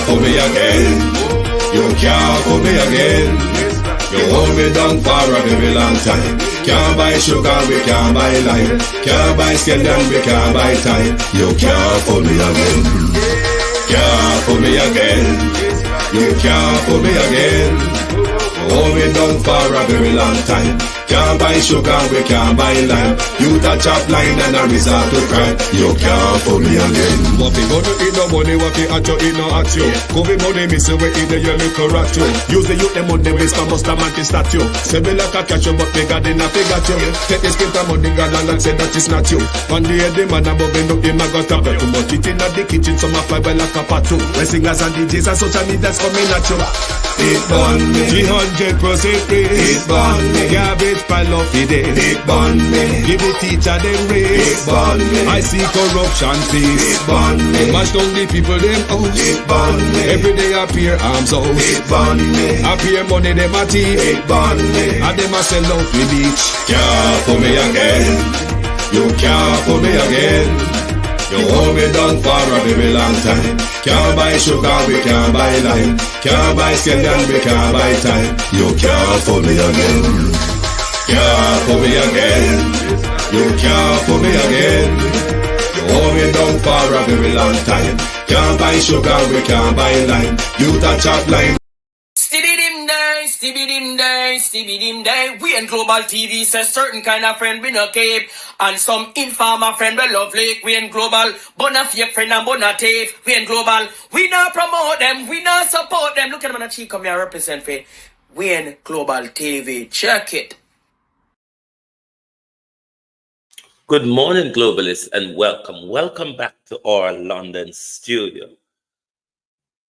fool me again. You can't fool me again. You hold me down for a very long time. Can't buy sugar, we can't buy lime. Can't buy scandal, we can't buy time. You can't fool me again. Can't fool me again. You can't fool me again. Hold me down for a very long time. Can't buy sugar, we can't buy lime. You touch up line and a resort to crime. You can't fool me again. What people do in no money, what they at you, in no at you. Go be money, miss away in the year, look at you. Use the youth, the money, waste my must have man to statue. Say me like a catch you, but me got in a figure you. Take this skin of money, God and say that is not you. One day the man above me up, him a got a bet. Too much it in the kitchen, some a fly well like a patu. When singers and DJs and social media's coming at you. It burn me 300% free. It burn me Garbage pile of it. It burn me Give the teacher them raise. It burn me I see corruption please. It burn me Mash down the people them house. It burn me Every day appear arms out. It burn me Appear money them a thief. It burn me And them a sell out the beach. Can't fool me again. You can't fool me again. You hold me down for a very long time. Can't buy sugar, we can't buy lime. Can't buy scandal, we can't buy time. You can't fool me again. Can't fool me again. You can't fool me again. You hold me down for a very long time. Can't buy sugar, we can't buy lime. You touch up line. Stibby dim day. We in Global TV says certain kind of friend we no keep. And some informer friend we lovely. We in Global, bona fake friend and bona tape. We in Global, we not promote them, we not support them. Look at them on the cheek, come here represent for. We in Global TV. Check it. Good morning, globalists, and welcome. Welcome back to our London studio.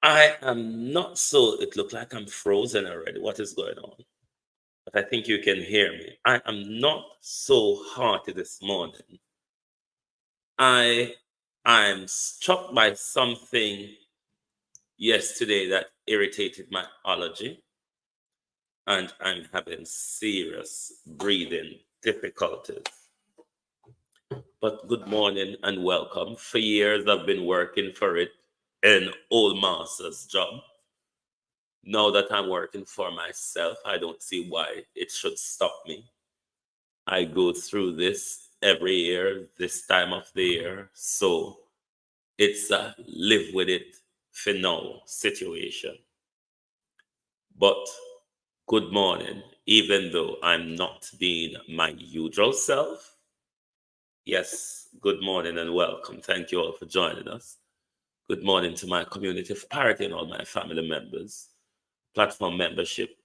I am not so, it looked like I'm frozen already. What is going on? But I think you can hear me. I am not so hearty this morning. I'm struck by something yesterday that irritated my allergy, and I'm having serious breathing difficulties. But good morning and welcome. For years I've been working for it, an old master's job. Now that I'm working for myself, I don't see why it should stop me. I go through this every year, this time of the year. So it's a live with it for now situation. But good morning, even though I'm not being my usual self. Yes, good morning and welcome. Thank you all for joining us. Good morning to my community of parity and all my family members, platform membership,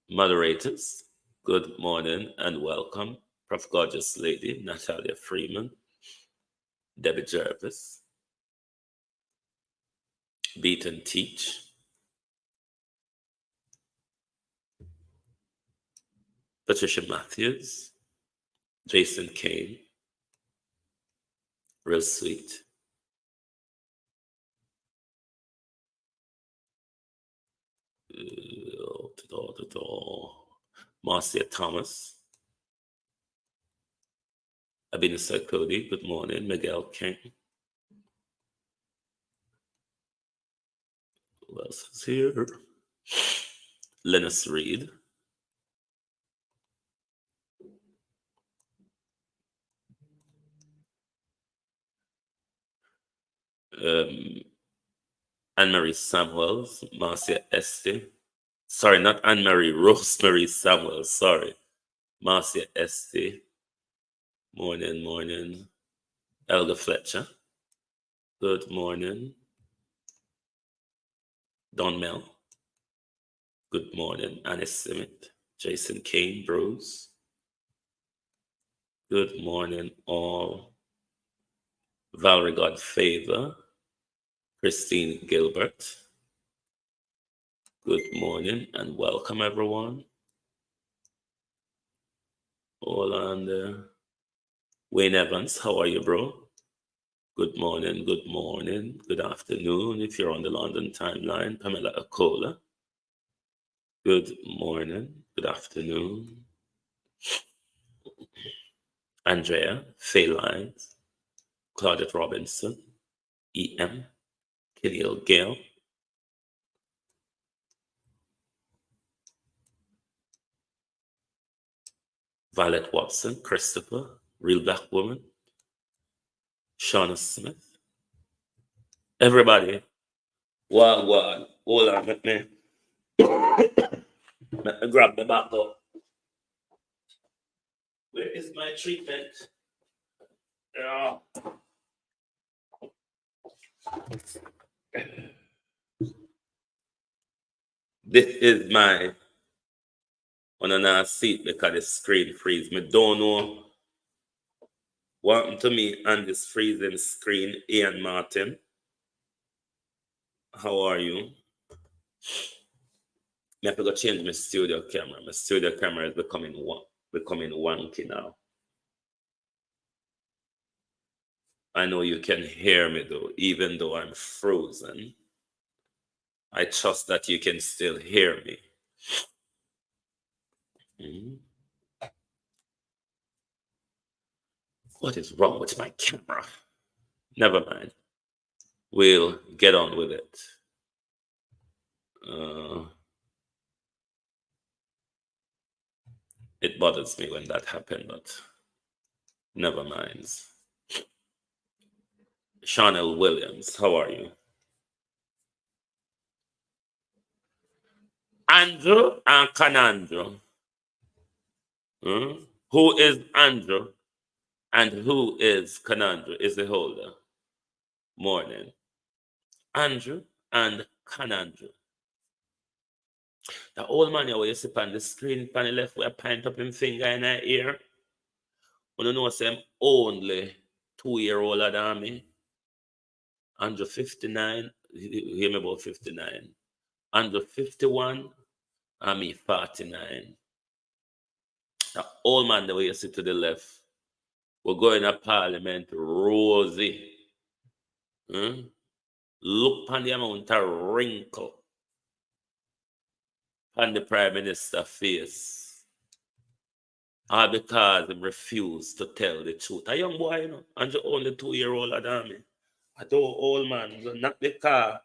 moderators. Good morning and welcome. Prof. Gorgeous Lady, Natalia Freeman, Debbie Jervis, Beat and Teach, Patricia Matthews, Jason Kane, Real Sweet, Marcia Thomas, Abinisa Cody, good morning, Miguel King. Who else is here? Lennis Reed. Anne-Marie Samuels, Marcia Este. Sorry, not Anne-Marie, Rosemary Samuels, sorry. Marcia Este. Morning, morning. Elga Fletcher. Good morning. Don Mel. Good morning. Annie Simmet. Jason Kane, Bruce. Good morning, all. Valerie Godfavor. Christine Gilbert. Good morning and welcome, everyone. All on there. Wayne Evans, how are you, bro? Good morning, good afternoon if you're on the London timeline. Pamela Akola. Good morning, good afternoon. Andrea, Faye Lines, Claudette Robinson, EM, Killiel Gale. Violet Watson, Christopher, Real Black Woman, Shauna Smith. Everybody, wagwan. Hold on, let me grab the back up. Where is my treatment? Yeah. This is my on a seat because the screen freeze. Me don't know what happened to me on this freezing screen. Ian Martin, how are you? I have to go change my studio camera. My studio camera is becoming wonky now. I know you can hear me though, even though I'm frozen. I trust that you can still hear me. What is wrong with my camera? Never mind. We'll get on with it. It bothers me when that happened, but never mind. Chanel Williams, how are you? Andrew and Canandro. Who is Andrew and who is Canandro? Is the holder? Morning. Andrew and Canandro. The old man where you sit on the screen on the left where I pint up him finger in her ear. You don't know I'm only 2 years older than me. Andrew 59, hear me about 59. Andrew 51, and me 49. The old man the way you sit to the left, we're going to Parliament, Rosie. Look on the amount of wrinkle on the Prime Minister's face. All because he refused to tell the truth. A young boy, you know, and you're only 2 years older than me. I told old man, not because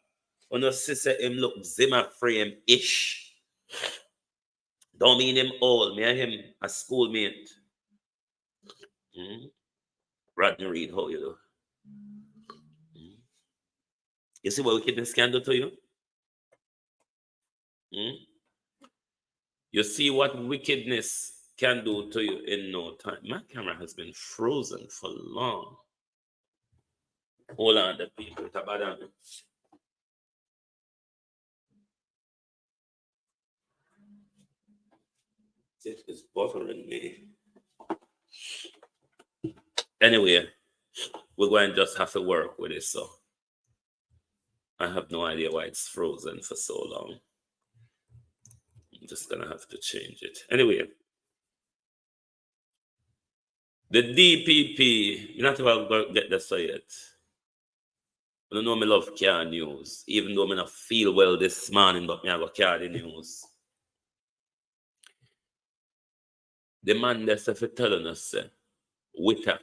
when you see him look Zimmer frame-ish. Don't mean him old. Me and him a schoolmate. Rodney Reed, how you do? You see what wickedness can do to you? You see what wickedness can do to you in no time. My camera has been frozen for long. Hold on, the people. It is bothering me. Anyway, we're going to just have to work with it. So I have no idea why it's frozen for so long. I'm just going to have to change it. Anyway, the DPP, you're not about to get this yet. I don't know me love car news, even though I not feel well this morning, but me I go carry the news. The man that's telling us, Witter.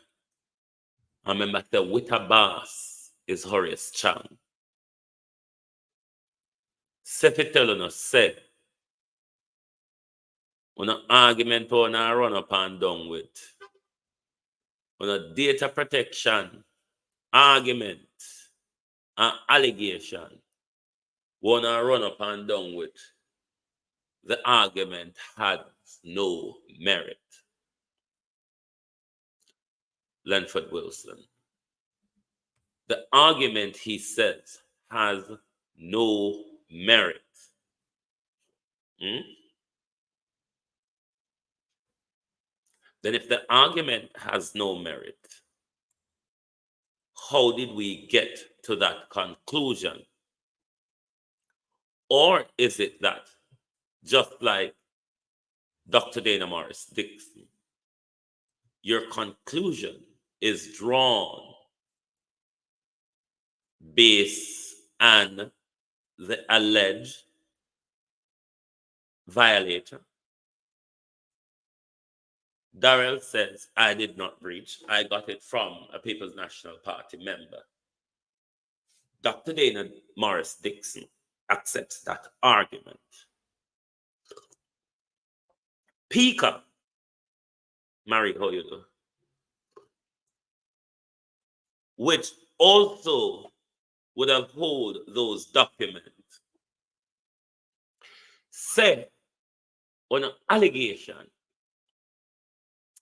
I remember the Witter boss is Horace Chang. Sefi telling us, say, when an argument on a run up and down with, when a data protection argument and allegation, when a run up and down with, the argument had no merit. Lanford Wilson. The argument, he says, has no merit. Then if the argument has no merit, how did we get to that conclusion? Or is it that, just like Dr. Dana Morris Dixon, your conclusion is drawn based on the alleged violator? Darrell says, I did not breach. I got it from a People's National Party member. Dr. Dana Morris Dixon accepts that argument. Pika, Mary, how you do? Which also would uphold those documents, say on an allegation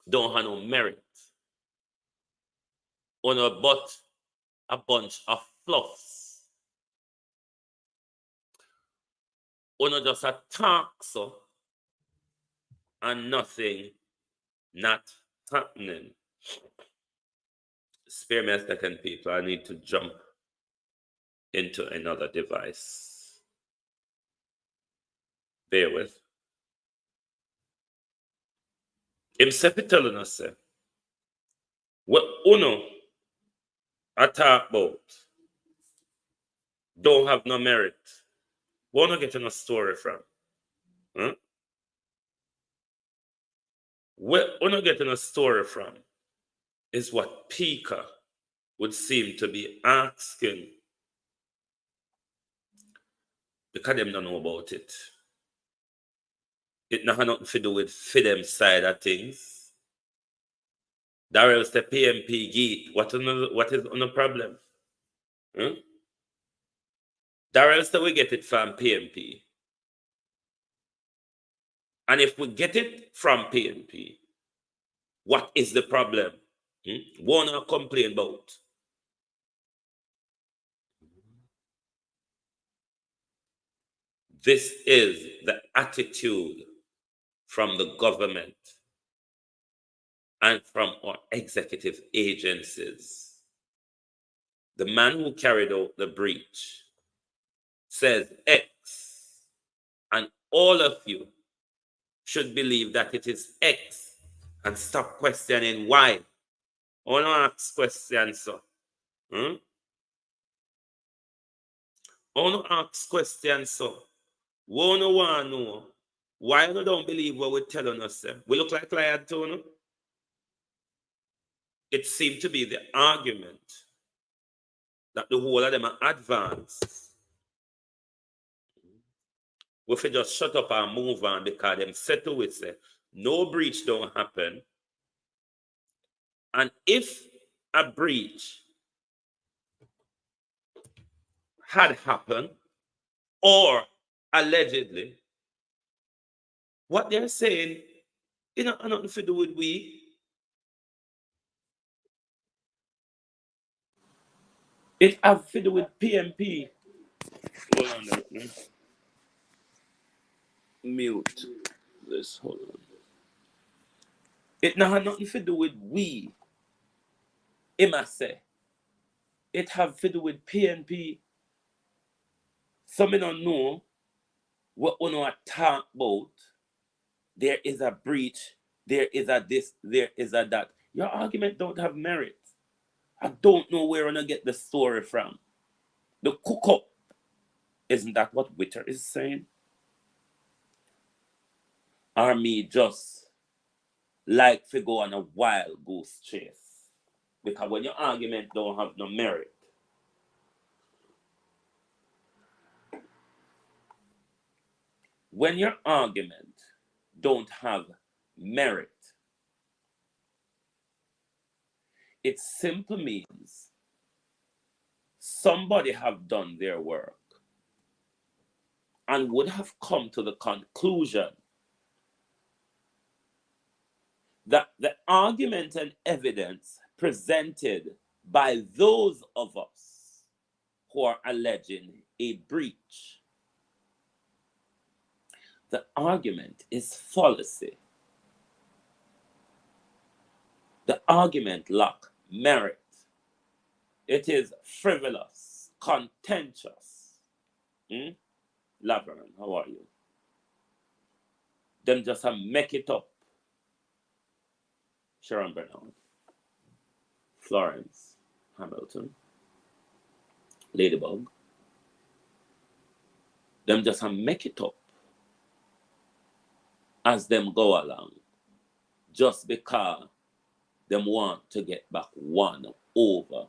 don't have no merit, on a but a bunch of fluffs, on just a talk so and nothing not happening. Spare me a second, people. I need to jump into another device. Bear with. Himself telling us, say, what uno I talk about don't have no merit. We're not getting a story from. Huh? Where we're not getting a story from is what Pika would seem to be asking, because them don't know about it. It not have nothing to do with for them side of things. That else the PMP gate. What is on the problem? Huh? That else we get it from PMP. And if we get it from PMP, what is the problem? Wanna complain about? This is the attitude from the government and from our executive agencies. The man who carried out the breach says X, and all of you should believe that it is X and stop questioning why. I want to ask questions, sir. I want to ask questions, sir. We want to know why you don't believe what we're telling us, sir. We look like liars, too, It seemed to be the argument that the whole of them are advanced. We should just shut up and move on because them settle with say no breach don't happen. And if a breach had happened, or allegedly, what they're saying, it not nothing to do with we. It have to do with PMP. Hold on a minute. Mute this. Hold on. It not have nothing to do with we. It must say. It have to do with PNP. Some don't know what we know talk about. There is a breach. There is a this. There is a that. Your argument don't have merit. I don't know where we're gonna get the story from. The cook up. Isn't that what Witter is saying? Or me just like to go on a wild goose chase? Because when your argument don't have no merit, when your argument don't have merit, it simply means somebody have done their work and would have come to the conclusion that the argument and evidence presented by those of us who are alleging a breach, the argument is fallacy. The argument lacks merit. It is frivolous, contentious. Laverne, how are you? Them just make it up. Sharon Bernard, Florence Hamilton, Ladybug. Them just make it up as them go along, just because them want to get back one over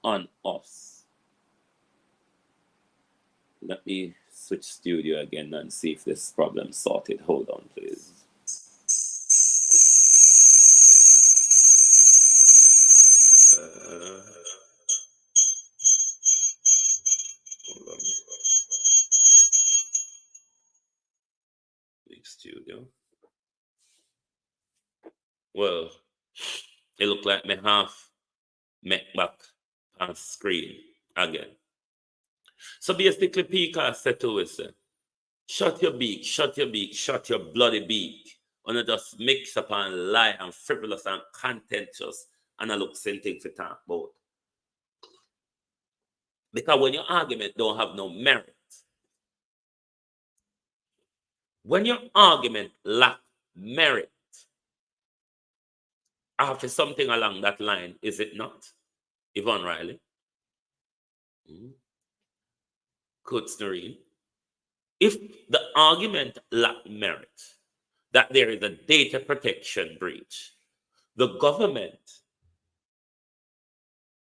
on us. Let me switch studio again and see if this problem sorted. Hold on, please. Hold on. Leave studio. Well, it look like me half make back on screen again. So basically, Pika said to us, shut your beak, shut your beak, shut your bloody beak. And just mix up and lie and frivolous and contentious and I look same thing for talk about. Because when your argument don't have no merit, when your argument lack merit, after something along that line, is it not? Yvonne Riley? Coach Noreen? If the argument lack merit, that there is a data protection breach, the government,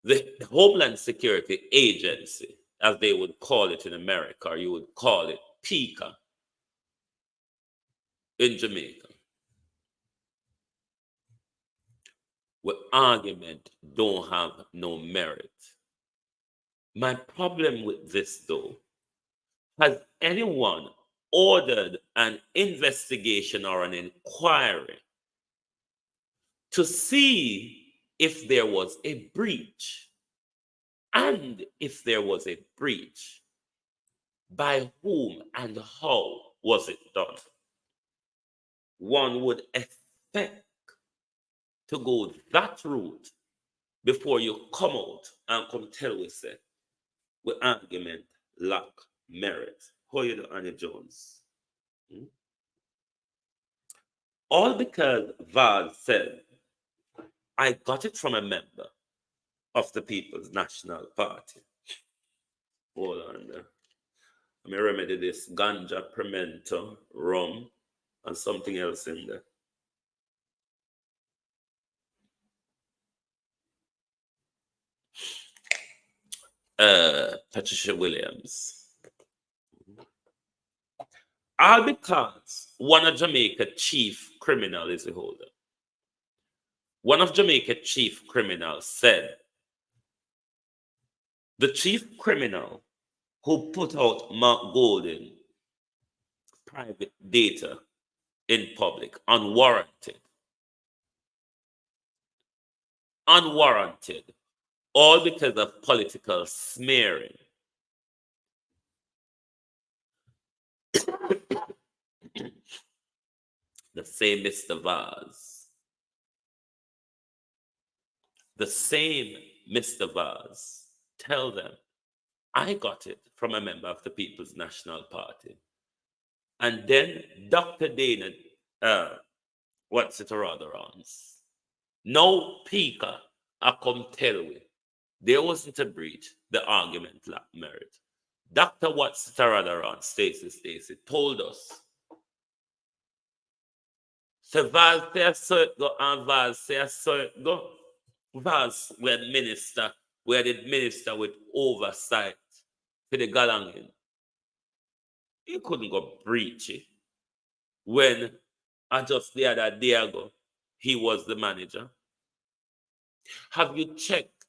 the Homeland Security Agency, as they would call it in America, or you would call it PICA in Jamaica, where argument don't have no merit. My problem with this, though, has anyone ordered an investigation or an inquiry to see if there was a breach? And if there was a breach, by whom and how was it done? One would expect to go that route before you come out and come tell us that the argument lack merit. How you do, Annie Jones? All because Val said, I got it from a member of the People's National Party. Hold on there. Let me remedy this ganja, pimento, rum, and something else in there. Patricia Williams. All because one of Jamaica chief criminal is the holder. One of Jamaica chief criminals said, the chief criminal who put out Mark Golden private data in public, unwarranted, all because of political smearing. The same Mr. Vaz. The same Mr. Vaz. Tell them, I got it from a member of the People's National Party. And then Dr. Dana, what's it or other on? No Pika, I come tell we. There wasn't a breach, the argument lacked merit. Dr. What's it or other on, Stacy, told us. So Val say so it go, and Val say so it go. Val we had minister with oversight for the Galangin. He couldn't go breach it. When just the other day ago, he was the manager. Have you checked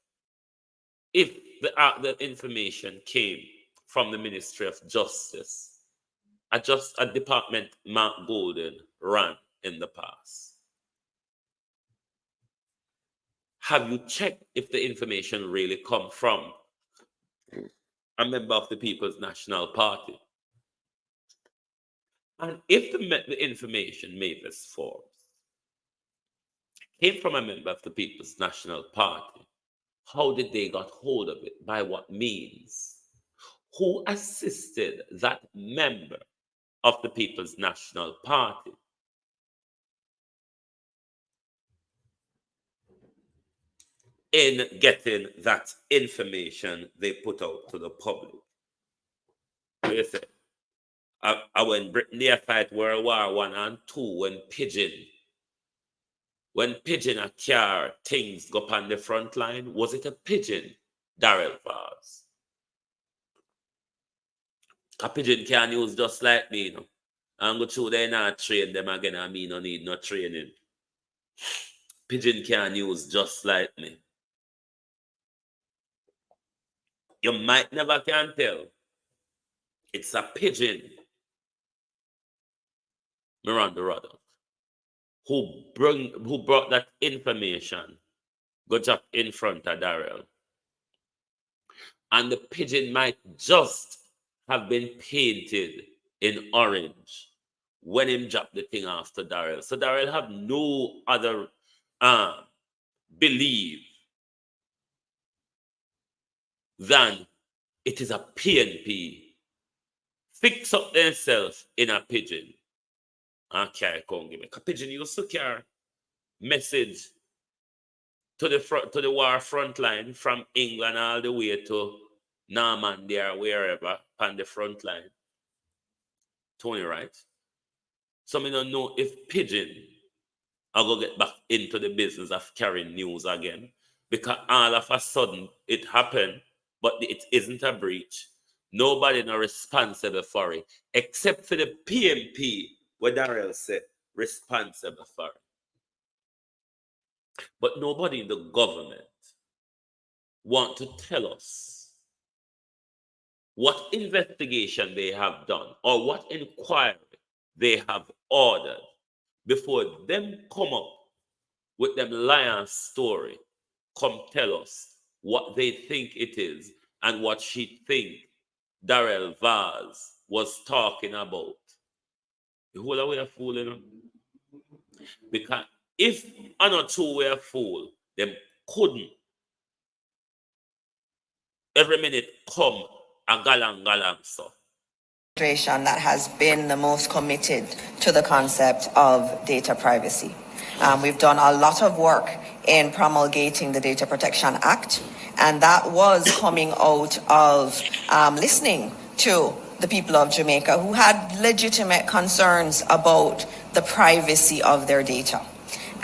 if the information came from the Ministry of Justice? A department Mark Golden ran in the past. Have you checked if the information really come from a member of the People's National Party? And if the information, Mavis Forbes, came from a member of the People's National Party, how did they got hold of it? By what means? Who assisted that member of the People's National Party in getting that information they put out to the public? What do you say? When Britain they fight World War I and II, when pigeon a car things go up on the front line, was it a pigeon, Darrell Vaz? A pigeon can use just like me, you know. I'm go through there not train them again, and me no need no training. Pigeon can use just like me. You might never can tell. It's a pigeon. Miranda Ruddock, who brought that information, go up in front of Darrell. And the pigeon might just have been painted in orange when him dropped the thing after Darrell. So Darrell have no other belief than it is a PNP. Fix up themselves in a pigeon. Okay, come give me. A pigeon used to carry message to the war front line from England all the way to Normandy or wherever on the front line. Tony, right? So I don't know if pigeon are going to get back into the business of carrying news again, because all of a sudden it happened, but it isn't a breach. Nobody not responsible for it, except for the PMP, what Darrell said, responsible for it. But nobody in the government want to tell us what investigation they have done or what inquiry they have ordered before them come up with them lion story, come tell us what they think it is and what she think Darrell Vaz was talking about. The whole way a fool, you know? Because if another two were a fool, them couldn't every minute come a galang so. That has been the most committed to the concept of data privacy. We've done a lot of work in promulgating the Data Protection Act, and that was coming out of listening to the people of Jamaica who had legitimate concerns about the privacy of their data.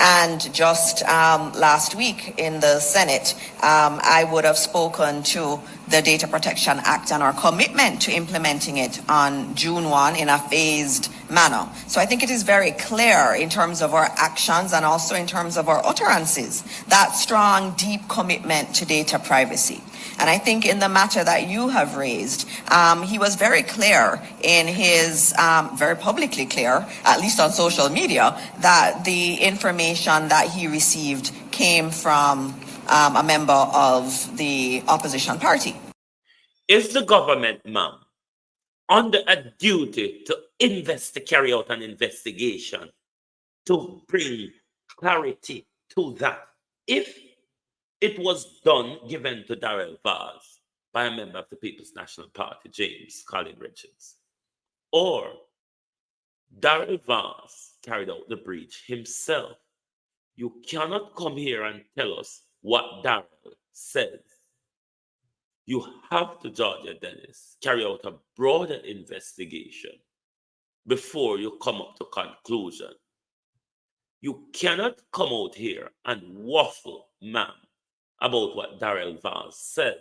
And just last week in the Senate, I would have spoken to the Data Protection Act and our commitment to implementing it on June 1 in a phased manner. So I think it is very clear in terms of our actions and also in terms of our utterances, that strong, deep commitment to data privacy. And I think in the matter that you have raised, he was very clear in his, very publicly clear, at least on social media, that the information that he received came from a member of the opposition party. Is the government, ma'am, under a duty to carry out an investigation to bring clarity to that? If it was done, given to Darrell Vaz by a member of the People's National Party, James Colin Richards, or Darrell Vaz carried out the breach himself, you cannot come here and tell us what Darrell says. You have to, Georgia Dennis, carry out a broader investigation before you come up to conclusion. You cannot come out here and waffle, ma'am, about what Darrell Vaz says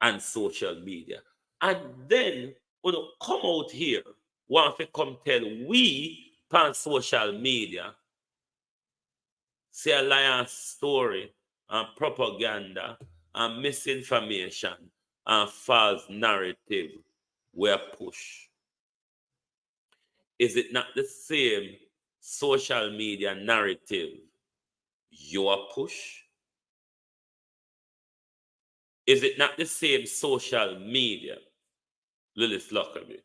on social media. And then when you come out here, want to come tell we on social media, say a lion story and propaganda and misinformation and false narrative were pushed. Is it not the same social media narrative you are push? Is it not the same social media, Lilith Lockerbie,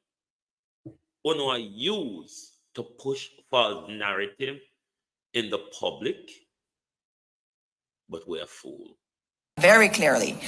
who are used to push false narrative in the public? But we're fooled. Very clearly,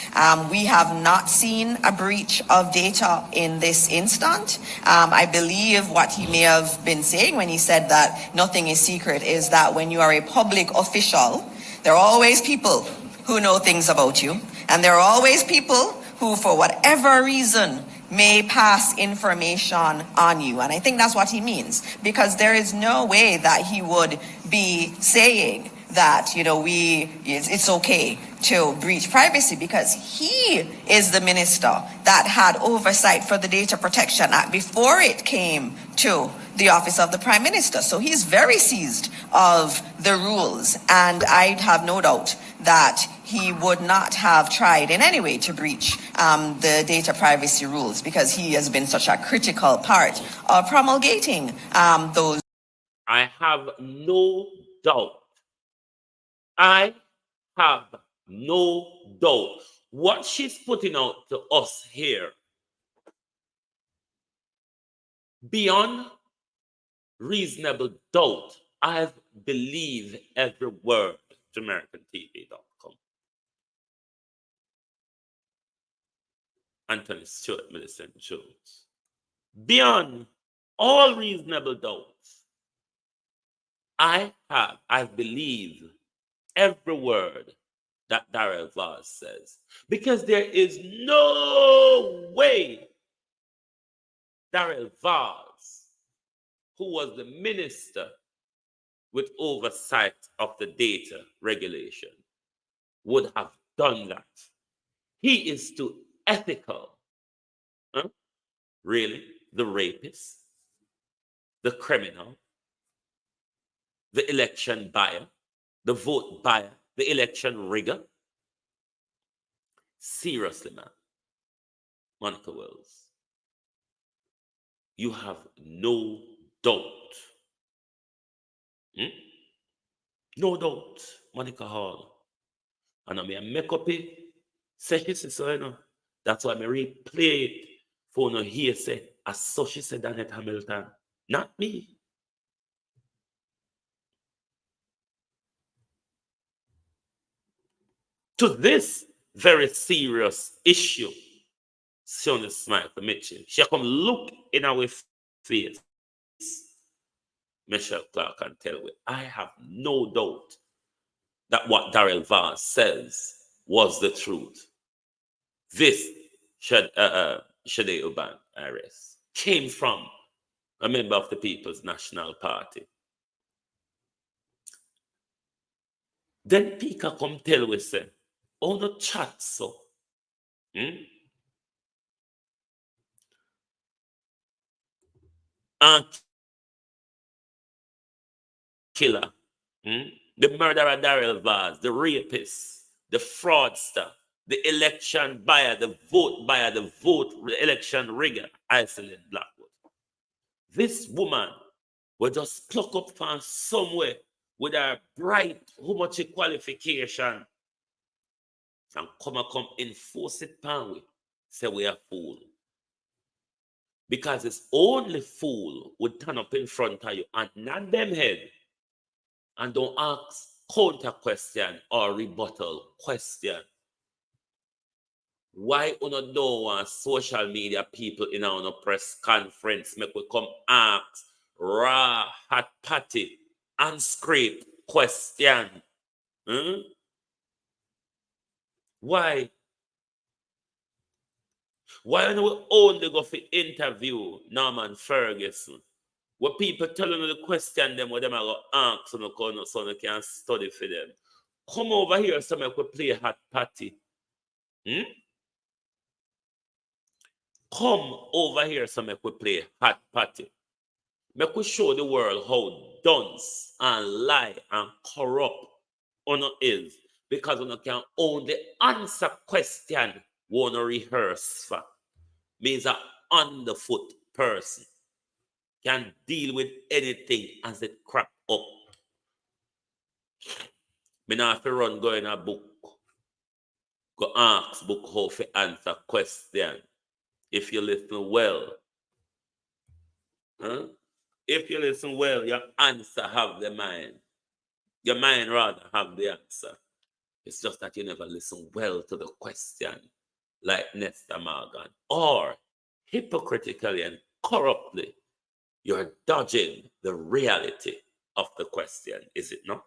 we have not seen a breach of data in this instant. I believe what he may have been saying when he said that nothing is secret is that when you are a public official, there are always people who know things about you, and there are always people who, for whatever reason, may pass information on you. And I think that's what he means, because there is no way that he would be saying that, it's okay to breach privacy because he is the minister that had oversight for the Data Protection Act before it came to the office of the Prime Minister. So he's very seized of the rules, and I have no doubt that he would not have tried in any way to breach the data privacy rules because he has been such a critical part of promulgating those. I have no doubt. I have no doubt. What she's putting out to us here, beyond reasonable doubt, I believe every word to AmericanTV.com. Anthony Stewart, Millicent Jones. Beyond all reasonable doubts, I believe every word that Darrell Vaz says, because there is no way Darrell Vaz, who was the minister with oversight of the data regulation, would have done that. He is too ethical. Huh? Really? The rapist, the criminal, the election buyer, the vote buyer, the election rigger. Seriously, man. Monica Wells, you have no doubt. No doubt, Monica Hall. And I mean, make up it. Say she said so, you know. That's why I replay it for no hear say, as so she said, Annette Hamilton. Not me. To this very serious issue, Sione smile for Mitchell. She come look in our face. Michelle Clark and tell me, I have no doubt that what Darrell Vaz says was the truth. This Shade Uban IRS came from a member of the People's National Party. Then Pika come tell we say, oh no chat so. And killer, the murderer Darrell Vaz, the rapist, the fraudster, the election buyer, the election rigger, Iselin Blackwood. This woman will just pluck up from somewhere with her bright, how much qualification, and come enforce it pan we say we are fool. Because it's only fool would turn up in front of you and nod them head and don't ask counter question or rebuttal question. Why don't want social media people in our press conference make we come ask raw, hot patty, unscraped question? Why? Why don't we only go for interview Norman Ferguson? What people telling you the question them, what them are going to ask so they can study for them. Come over here so we could play hot patty. Come over here so we could play hot patty. Make we show the world how dunce and lie and corrupt honor is. Because we can only answer question want to rehearse for. Means an underfoot person can deal with anything as it crop up. Me not have to run go in a book. Go ask book how to answer question. If you listen well. If you listen well, your answer have the mind. Your mind rather have the answer. It's just that you never listen well to the question, like Nesta Morgan. Or hypocritically and corruptly, you're dodging the reality of the question, is it not?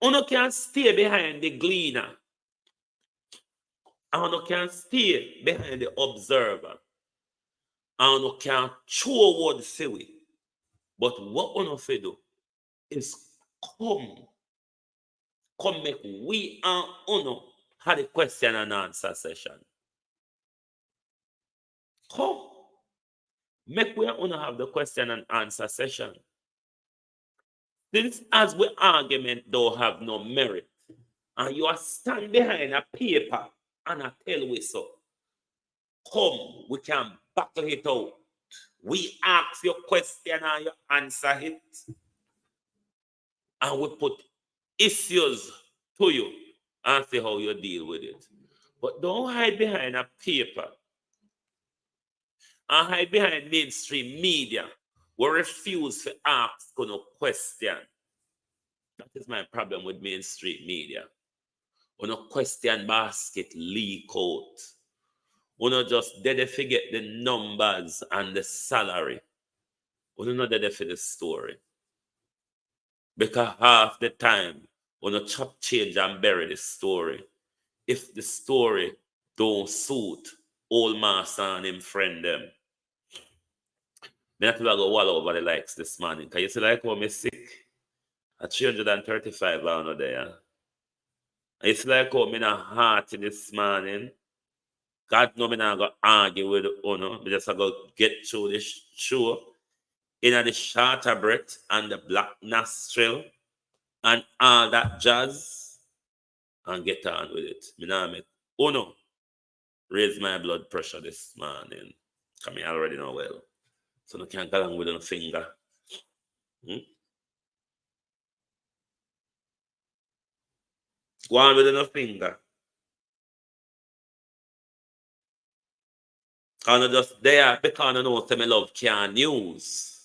Uno can stay behind the gleaner. Uno can stay behind the observer. Uno can show what see we. But what we have to do is come make we and uno have a question and answer session. Come, make we and uno have the question and answer session. Since as we argument don't have no merit, and you are stand behind a paper and a tell we so, come, we can battle it out. We ask your question and you answer it. And we put issues to you and see how you deal with it. But don't hide behind a paper and hide behind mainstream media. We refuse to ask no question. That is my problem with mainstream media. We no question basket leak out. We not just there to get the numbers and the salary. We not there for the story. Because half the time, we not chop change and bury the story. If the story don't suit old master and him friend them, then I go wall over the likes this morning. Can you see like how me sick? At 335 pounds there. It's like how me not hearty this morning. God know me not go argue with you. Me just go get through this show in the shorter breath and the black nostril and all that jazz and get on with it. Me not make raise my blood pressure this morning. Because me already know well. So I can't go along with a finger. Go on with a finger. And just there because I know me love can news.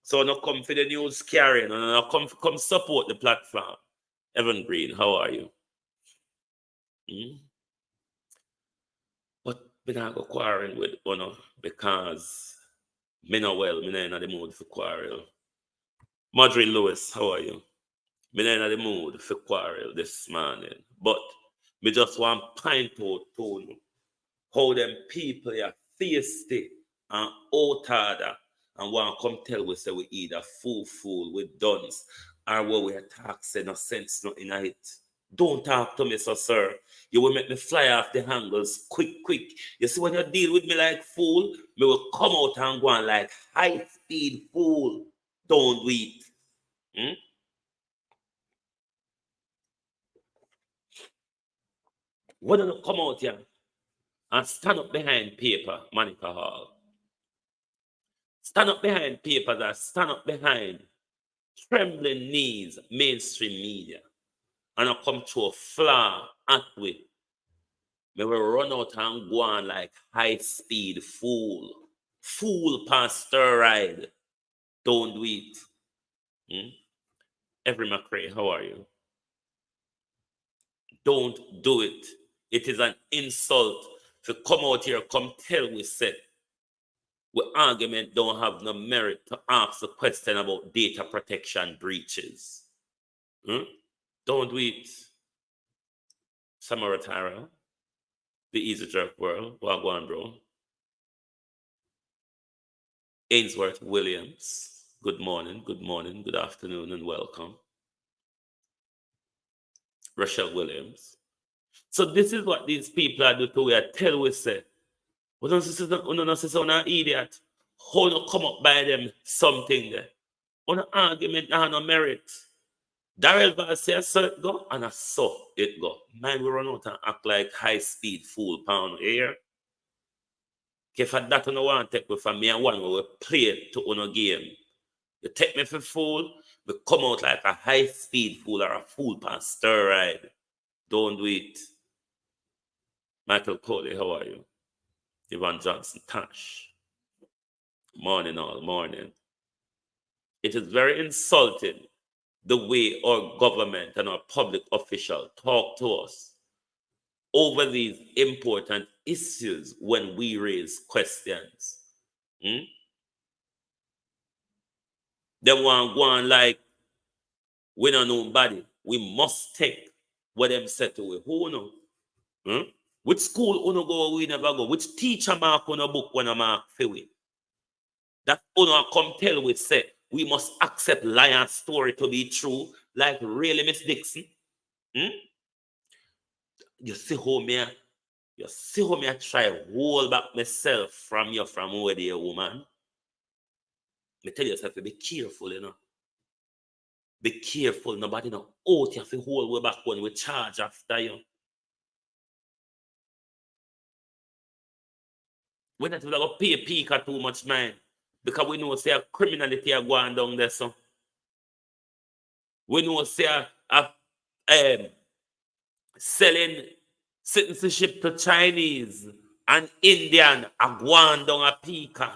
So no come for the news carrying, no come support the platform. Evan Green, how are you? But me not go quarrel with because me not well, me not in the mood for quarrel. Marjorie Lewis, how are you? Me not in the mood for quarrel this morning. But me just want to point out to you how them people are thirsty and out and want to come tell we say we either fool with duns or what we attack say no sense no in it. Don't talk to me, so sir. You will make me fly off the handles quick. You see when you deal with me like fool, me will come out and go on like high speed fool. Don't do it. Why don't you come out here and stand up behind paper, Monica Hall? Stand up behind papers and stand up behind trembling knees, mainstream media. And I come to a flaw at with. Me will run out and go on like high speed fool. Fool pastor ride. Don't do it. Every McRae, how are you? Don't do it. It is an insult to come out here, come tell we said we argument don't have no merit to ask a question about data protection breaches. Don't do it. Samaritara, the Easy Jerk World, Wagwan bro. Ainsworth Williams, good morning, good afternoon, and welcome. Rochelle Williams. So this is what these people are doing to we tell we say. We don't say an idiot. How no come up by them something there? On an argument that no merit. Darrell Val says so it go, and I saw it go. Mine will run out and act like high speed fool pound here. If that no want to take me from me and one will play it to on a game. You take me for fool, we come out like a high speed fool or a fool pan stir ride. Don't do it. Michael Coley, how are you? Yvonne Johnson, Tash. Morning all, morning. It is very insulting the way our government and our public officials talk to us over these important issues when we raise questions. They want to go on like, we don't know nobody. We must take what them said to we. Who know? Which school uno go we never go? Which teacher mark on a book when I mark for we? That owner come tell we say we must accept lion story to be true. Like really, Miss Dixon? Hmm? You see how me I try hold back myself from you from where the woman. Me tell yourself to be careful, you know. Be careful, nobody know out you have to hold way back when we charge after you. We're not going to pay Pika too much mind. Because we know say criminality are going down there, so. We know say selling citizenship to Chinese and Indian are going down a Pika.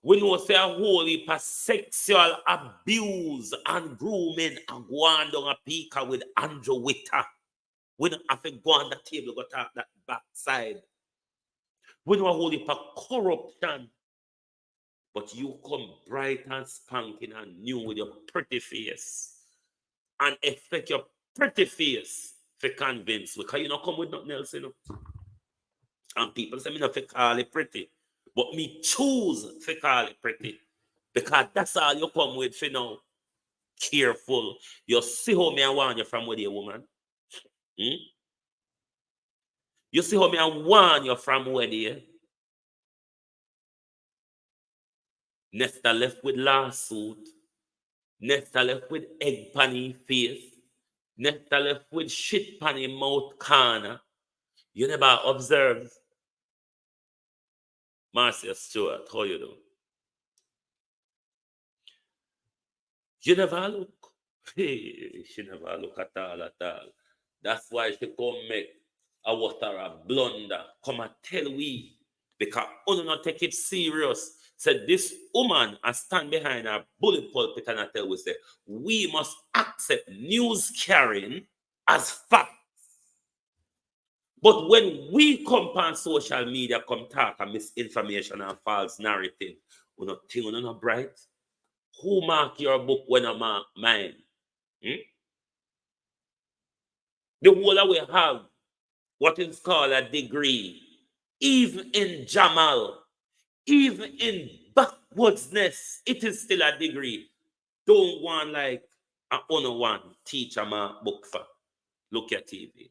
We know say a whole heap of sexual abuse and grooming are going down a Pika with Andrew Witter. We don't have to go on the table, go talk that backside. We know a whole heap of corruption. But you come bright and spanking and new with your pretty face. And expect your pretty face to convince. Because you don't come with nothing else, you know. And people say me not to call it pretty. But me choose to call it pretty. Because that's all you come with for now. Careful. You see how me I want you from with a woman. Hmm? You see how me I want you from where you. Nesta left with lawsuit. Nesta left with egg panny face. Nesta left with shit panny mouth corner. You never observe. Marcia Stewart, how you do? You never look. Hey, she never look at all. That's why she come make a water a blunder. Come and tell we. Because you not take it serious. Said this woman and stand behind her bullet pulpit and I tell we say we must accept news carrying as fact. But when we come on social media, come talk and misinformation and false narrative, we not think we not bright. Who mark your book when I mark mine? Hmm? The whole of we have what is called a degree, even in Jamal. Even in backwoodsness, it is still a degree. Don't want like a only one teacher my book for. Look at TV.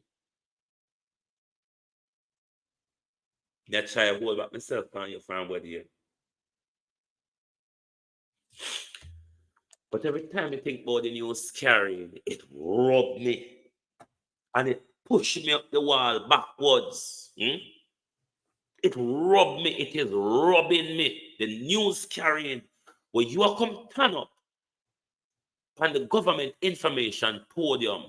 I try to hold back myself on you from what you. But every time I think about the news carrying, it rub me. And it pushed me up the wall backwards. Hmm? It rubbed me. It is rubbing me. The news carrying. When you are come turn up on the government information podium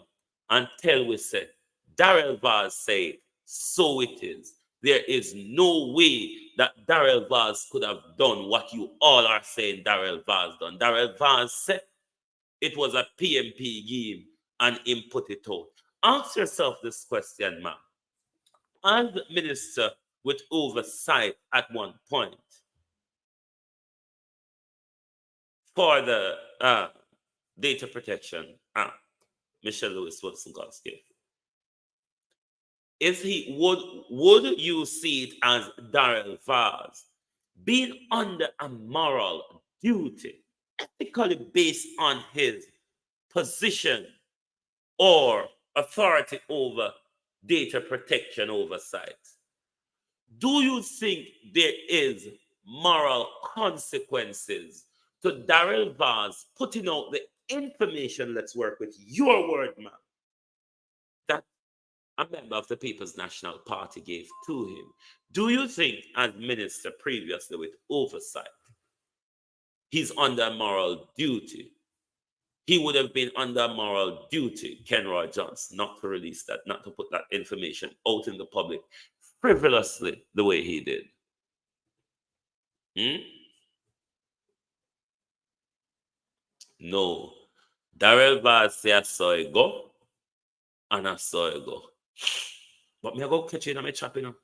and tell we say, Darrell Vaz said, so it is. There is no way that Darrell Vaz could have done what you all are saying Darrell Vaz done. Darrell Vaz said it was a PMP game and him put it out. Ask yourself this question, ma'am. As the minister with oversight at one point for the data protection, Michelle Lewis Wilson-Goski, is he would you see it as Darrell Vaz being under a moral duty, ethically based on his position or authority over data protection oversight? Do you think there is moral consequences to Darrell Vaz putting out the information, let's work with your word, man, that a member of the People's National Party gave to him? Do you think, as minister previously with oversight, he's under moral duty? He would have been under moral duty, Kenroy Johnson, not to release that, not to put that information out in the public frivolously the way he did. No. Darrell Vaz say I saw it go, and I saw it go. But me I go catch you in my chop, you know.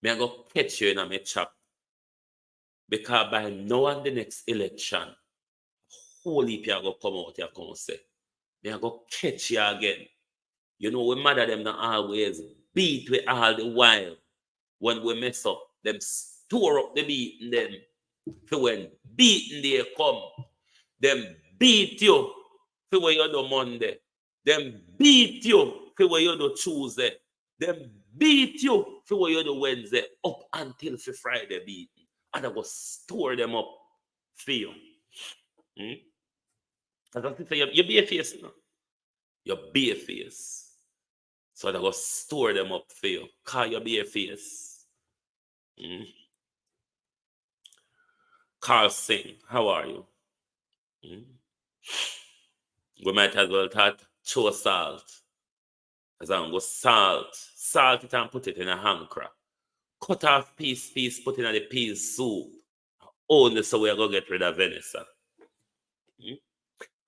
Me I go catch you in my chop. Because by now and the next election, whole heap you go come out here come say, me I go catch you again. You know, we mother them not always beat we all the while. When we mess up, them store up the beating them for when beating they come. Them beat you for when you do Monday. Them beat you for when you do Tuesday. Them beat you for when you do Wednesday up until for Friday beating. And I will store them up for you. As I say, you be a face now. You be a face. So I will store them up for you. Call you be a face. Carl Singh, how are you? We might as well thought show salt. As I go salt it and put it in a hand crack. Cut off piece, put it in the peas soup. Only so we're going to get rid of Vanessa.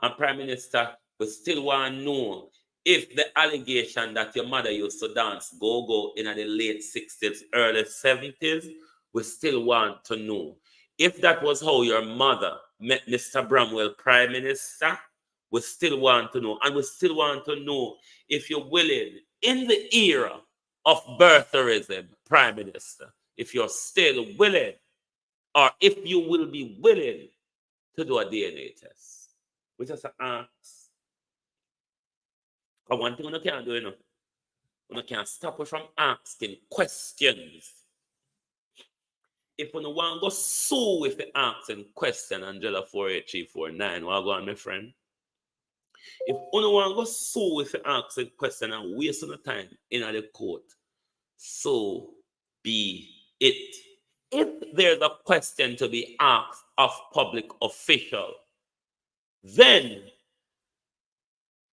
And Prime Minister, we still want to know if the allegation that your mother used to dance go-go in the late 60s, early 70s, we still want to know. If that was how your mother met Mr. Bramwell Prime Minister, we still want to know. And we still want to know if you're willing, in the era of birtherism, Prime Minister, if you're still willing, or if you will be willing to do a DNA test. We just ask. But one thing you can't do, you can't stop us from asking questions. If you want to go sue with the asking question, Angela 48349, what go on, my friend? If you want to go sue with the asking question and waste the time in the court, so be it. If there's a question to be asked of public official, then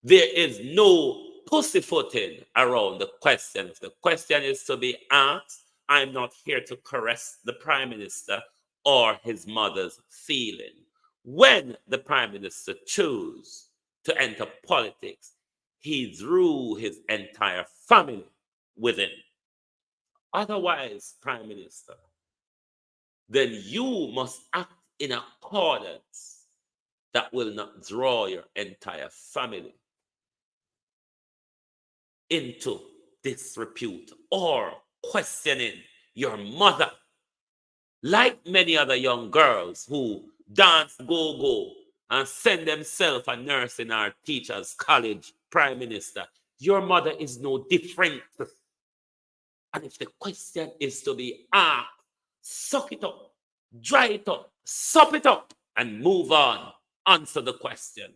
there is no pussyfooting around the question. If the question is to be asked, I'm not here to caress the Prime Minister or his mother's feeling. When the Prime Minister chose to enter politics, he drew his entire family with him. Otherwise, Prime Minister, then you must act in accordance that will not draw your entire family into disrepute or questioning your mother. Like many other young girls who dance go-go and send themselves a nursing or teacher's college, Prime Minister, your mother is no different. And if the question is to be asked, suck it up, dry it up, sup it up, and move on. Answer the question.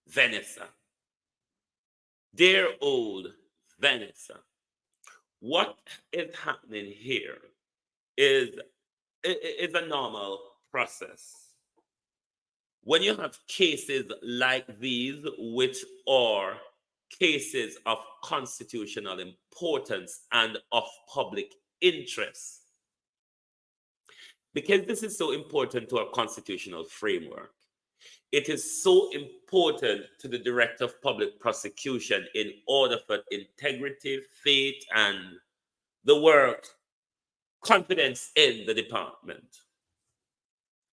Vanessa. Dear old Vanessa, what is happening here is a normal process. When you have cases like these, which are cases of constitutional importance and of public interest, because this is so important to our constitutional framework, it is so important to the Director of Public Prosecution in order for integrity, faith, and the work, confidence in the department.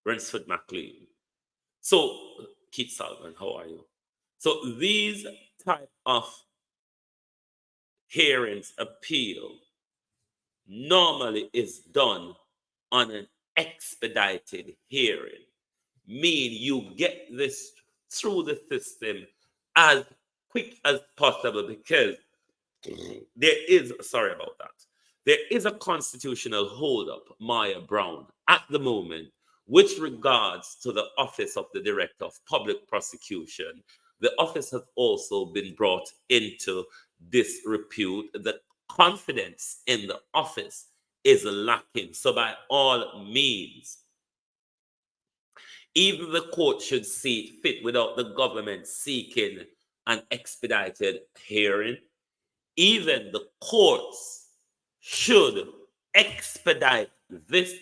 Rensford McLean. So, Keith Sullivan, how are you? So these type of hearings appeal normally is done on an expedited hearing, mean you get this through the system as quick as possible, because there is a constitutional holdup, Maya Brown, at the moment, with regards to the office of the Director of Public Prosecution. The office has also been brought into disrepute. The confidence in the office is lacking. So by all means, even the court should see it fit without the government seeking an expedited hearing. Even the courts should expedite this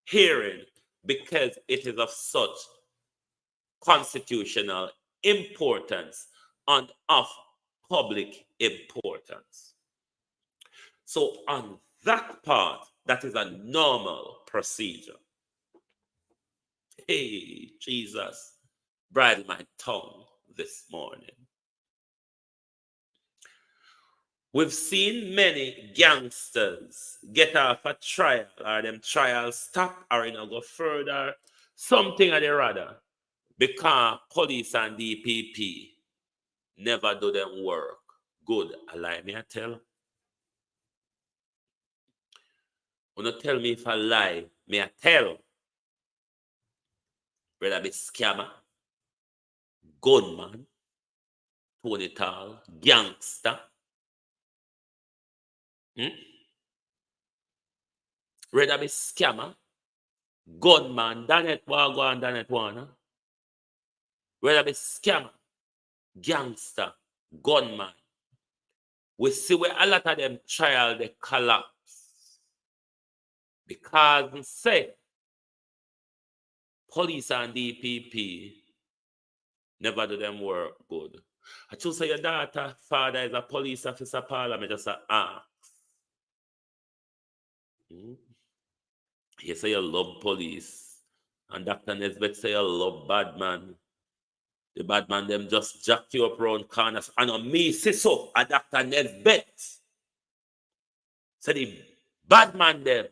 hearing because it is of such constitutional importance and of public importance. So on that part, that is a normal procedure. Hey, Jesus, bridle my tongue this morning. We've seen many gangsters get off a trial or them trials stop or go further, something or the rather, because police and DPP never do them work good. A lie me I tell. Wanna tell me if I lie, me I tell. Whether be scammer, gunman, Tony Tall, gangster. Whether be scammer, gunman, Danet Wagwan, Danet Wana. Whether be scammer, gangster, gunman. We see where a lot of them trial they collapse. Because say police and DPP never do them work good. I choose say your daughter, father is a police officer, parliament, just ask. You say you love police, and Dr. Nesbitt say you love bad man. The bad man them just jack you up around corners. And on me, say so, a Dr. Nesbitt. So the bad man them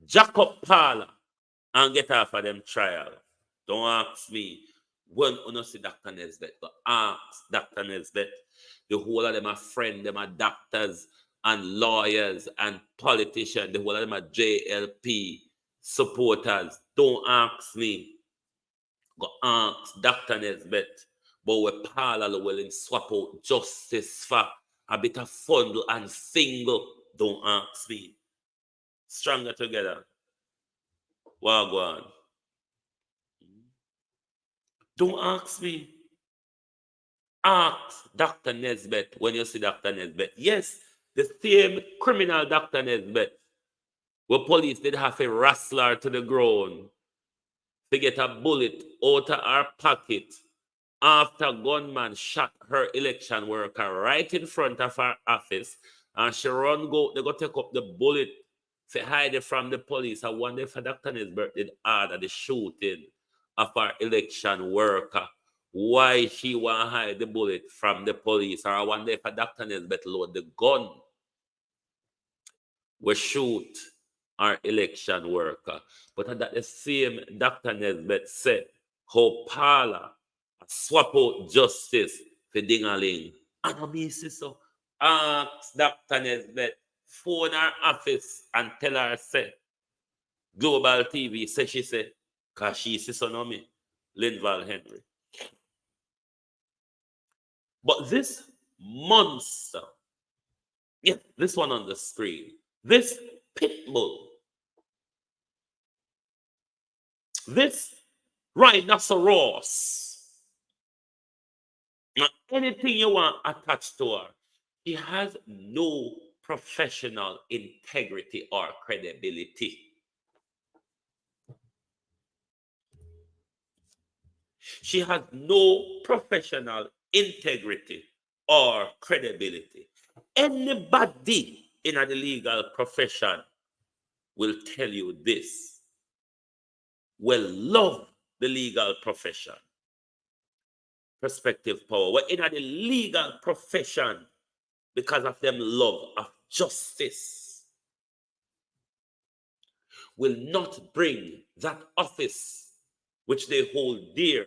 jack up parlor and get off of them trial. Don't ask me. When you see Dr. Nesbitt, but ask Dr. Nesbitt. The whole of them are friends, them are doctors and lawyers and politicians. The whole of them are JLP supporters. Don't ask me. Go ask Dr. Nesbitt. But we parallel willing swap out justice for a bit of fundle and single. Don't ask me. Stronger together. Wagwan. Don't ask me. Ask Dr. Nesbitt when you see Dr. Nesbitt. Yes, the same criminal Dr. Nesbitt, where police did have a wrestler to the ground to get a bullet out of her pocket after gunman shot her election worker right in front of her office, and she they go take up the bullet to hide it from the police. I wonder if Dr. Nesbitt did order the shooting of our election worker. Why she want to hide the bullet from the police? Or I wonder if Dr. Nesbitt load the gun we shoot our election worker. But that the same Dr. Nesbitt said, how Parla swap out justice for Dingaling. And I mean, so ask Dr. Nesbitt, phone her office and tell her, say, Global TV, say she said, because she says so no me, Linval Henry. But this monster, yeah, this one on the screen, this pit bull, this rhinoceros, anything you want attached to her, she has no professional integrity or credibility. She has no professional integrity or credibility. Anybody in the legal profession will tell you this. Will love the legal profession. Perspective power. We're in the legal profession because of them love of justice. Will not bring that office which they hold dear,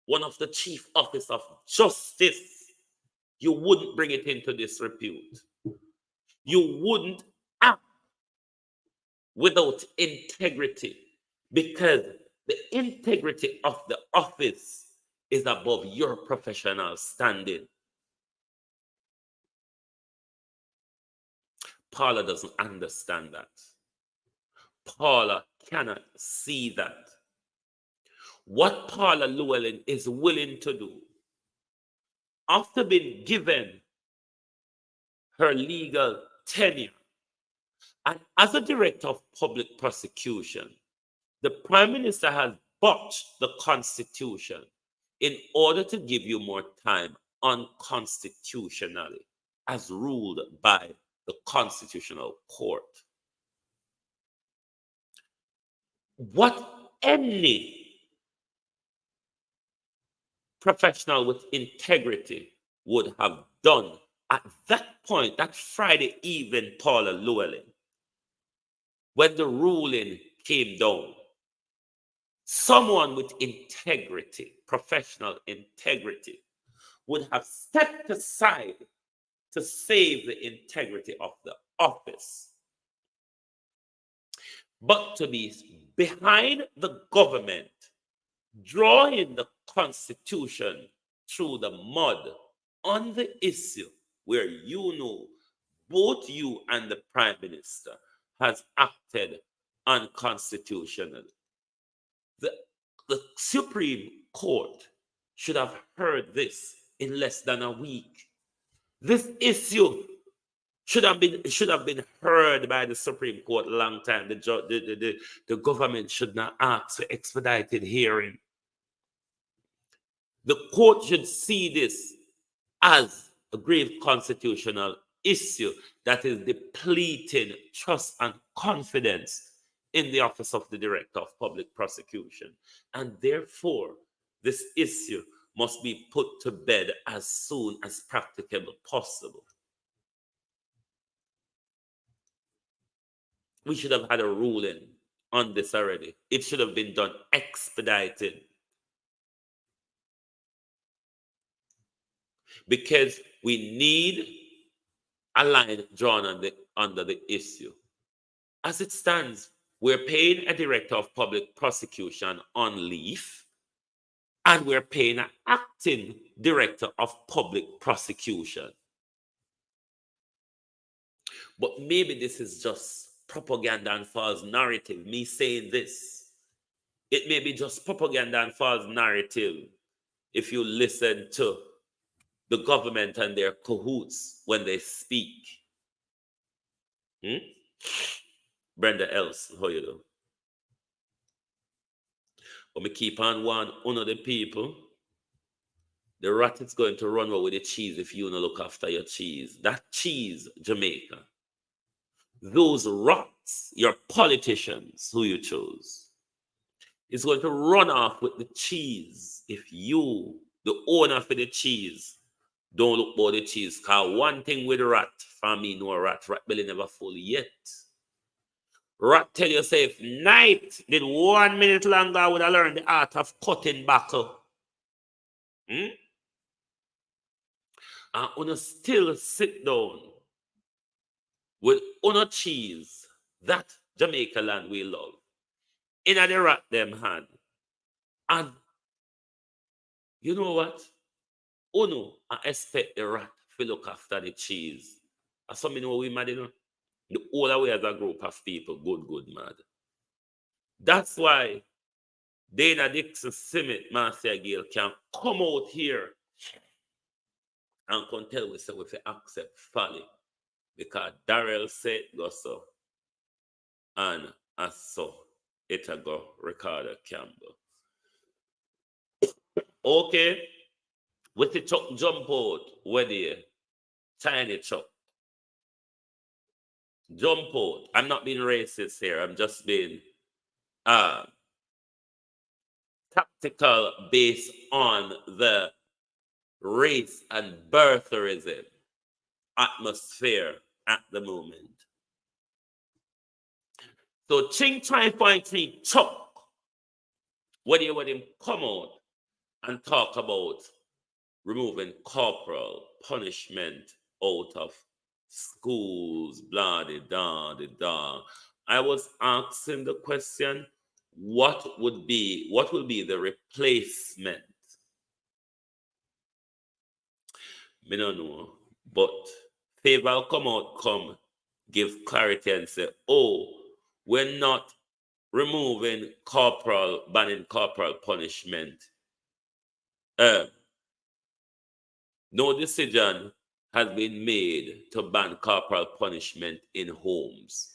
one of the chief office of justice. You wouldn't bring it into disrepute. You wouldn't act without integrity, because the integrity of the office is above your professional standing. Paula doesn't understand that. Paula cannot see that. What Paula Llewellyn is willing to do, after being given her legal tenure, and as a director of public prosecution, the Prime Minister has botched the Constitution in order to give you more time unconstitutionally, as ruled by the Constitutional Court. What any professional with integrity would have done At that point, that Friday evening, Paula Llewellyn, when the ruling came down, someone with integrity, professional integrity, would have stepped aside to save the integrity of the office. But to be behind the government, drawing the Constitution through the mud on the issue where both you and the Prime Minister has acted unconstitutionally. The Supreme Court should have heard this in less than a week. This issue should have been heard by the Supreme Court a long time. The government should not ask for expedited hearing. The court should see this as a grave constitutional issue that is depleting trust and confidence in the office of the Director of Public Prosecution. And therefore, this issue must be put to bed as soon as practicable possible. We should have had a ruling on this already. It should have been done expedited. Because we need a line drawn under the issue. As it stands, we're paying a Director of Public Prosecution on leave, and we're paying an acting Director of Public Prosecution. But maybe this is just propaganda and false narrative, me saying this. It may be just propaganda and false narrative if you listen to the government and their cahoots when they speak. Brenda Else, how you do? But me keep on one of the people. The rat is going to run away with the cheese if you don't look after your cheese. That cheese, Jamaica. Those rats, your politicians who you chose, is going to run off with the cheese if you, the owner for the cheese, don't look for the cheese. Because one thing with rat, for me, no rat belly never full yet. Rat tell you, say, if night did 1 minute longer, I would have learned the art of cutting back. And una still sit down with una cheese, that Jamaica land we love, in the rat them hand. And you know what? Uno, I expect the rat to look after the cheese. As some know we mad, you know. The whole way as a group of people, good mad. That's why Dana Dixon Simmet, Marcia Gale can come out here and can tell us if we accept folly. Because Darrell said go so. And as so, it'll go Ricardo Campbell. Okay. With the truck jump out, where the tiny truck. Jump out. I'm not being racist here. I'm just being tactical based on the race and birtherism atmosphere at the moment. So Ching 5.3 Chuck, when him come out and talk about removing corporal punishment out of schools, blah, da, da. I was asking the question, what will be the replacement? I don't know, but Favor come give clarity and say, oh, we're not banning corporal punishment. No decision has been made to ban corporal punishment in homes.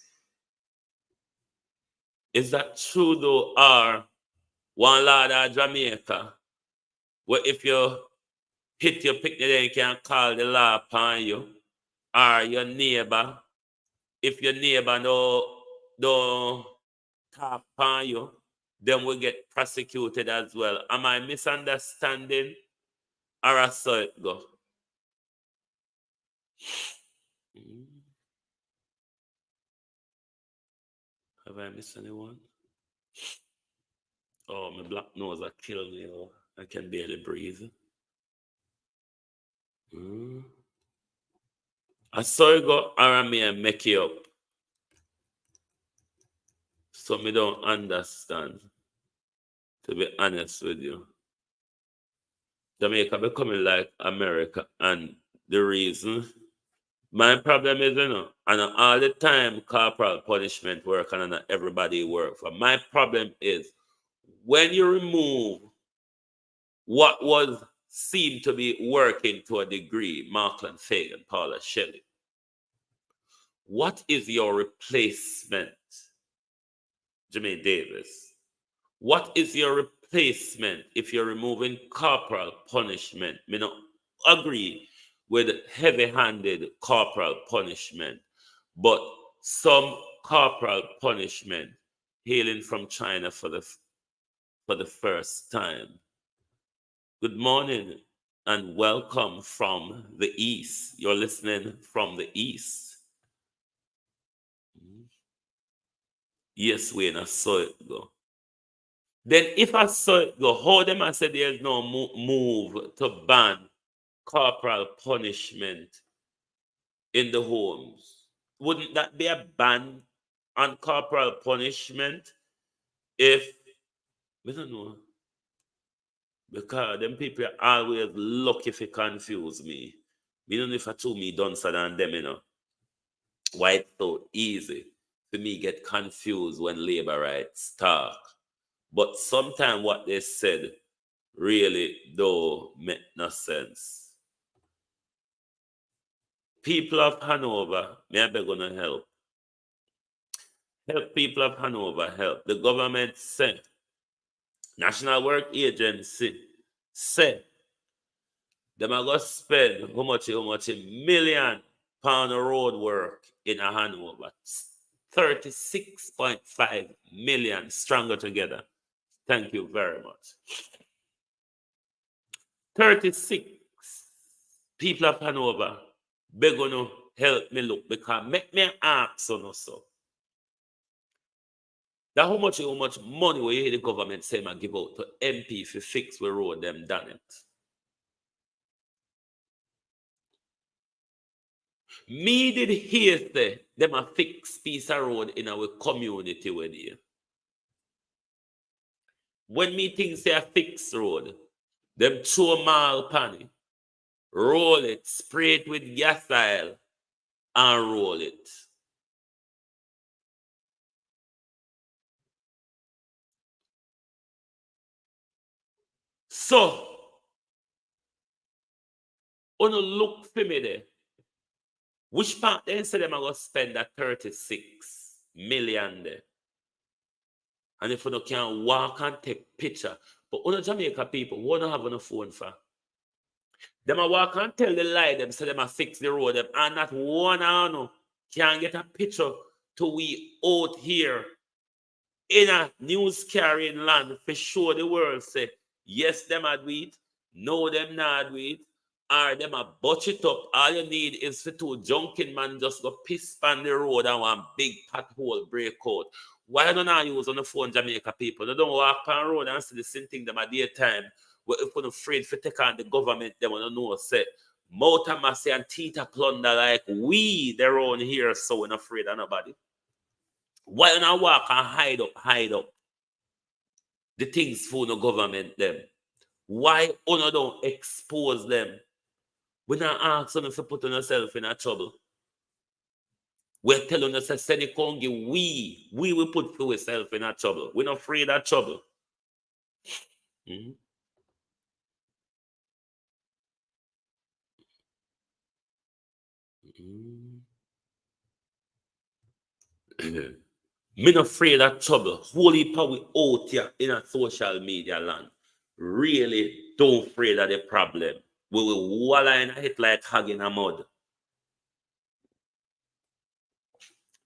Is that true though? Or one lad at Jamaica, where if you hit your picnic, then you can call the law upon you, or your neighbor, if your neighbor don't tap on you, then we get prosecuted as well. Am I misunderstanding? Or so it go? Have I missed anyone? Oh, my black nose are killing me. Oh, I can barely breathe. I saw you go around me and make it up. So me don't understand, to be honest with you. Jamaica becoming like America, and the reason, my problem is, and all the time corporal punishment work and not everybody work for. My problem is when you remove what was seemed to be working to a degree, Markland Fagan, Paula Shelley, what is your replacement, Jermaine Davis? What is your replacement if you're removing corporal punishment? Me not agree with heavy-handed corporal punishment, but some corporal punishment hailing from China for the first time. Good morning and welcome from the East. You're listening from the East. Yes, Wayne, I saw it go. Then if I saw it go, how them I said there's no move to ban corporal punishment in the homes? Wouldn't that be a ban on corporal punishment if, I don't know, because them people are always lucky if you confuse me. Me don't know if I told me duncer than them, Why it's so easy for me get confused when labor rights talk. But sometimes what they said really don't make no sense. People of Hanover, may I beg on help? Help people of Hanover, help. The government said, National Work Agency said, them are going to spend how much $1 million road work in a Hanover. 36.5 million stronger together. Thank you very much. 36 people of Hanover, they're going to help me look because make me ask on so. That how much money will you hear the government say I give out to MP for fix the road them done it? Me did hear say them a fix piece of road in our community with you. When me think say a fix road, them throw mall pan, roll it, spray it with gas oil, and roll it. So, on look for me there. Which part they say them are going to spend that 36 million there? And if you can walk and take picture, but on Jamaica people, what don't have on a phone for? Them a walk and tell the lie, them say them a fix the road, them, and not one can get a picture to we out here in a news carrying land for sure the world say, yes, them a do it, no, them not do it, or them a butch it up. All you need is for two junking man just go piss on the road and one big pothole break out. Why don't I use on the phone, Jamaica people? They don't walk on the road and see the same thing them at daytime. But if you're afraid to take on the government, they want to know, say, Mouta Massey and Tita plunder like we, they're on here, so we're not afraid of nobody. Why don't I walk and hide up the things for the government them? Why don't expose them? We're not asking if you put yourself in a trouble. We're telling us, Senikongi, we will put ourselves in a trouble. We're not afraid of trouble. Mm-hmm. Me not afraid of trouble. Holy power out here in a social media land. Really don't afraid of the problem. We will wallow in a hit like hog in a mud.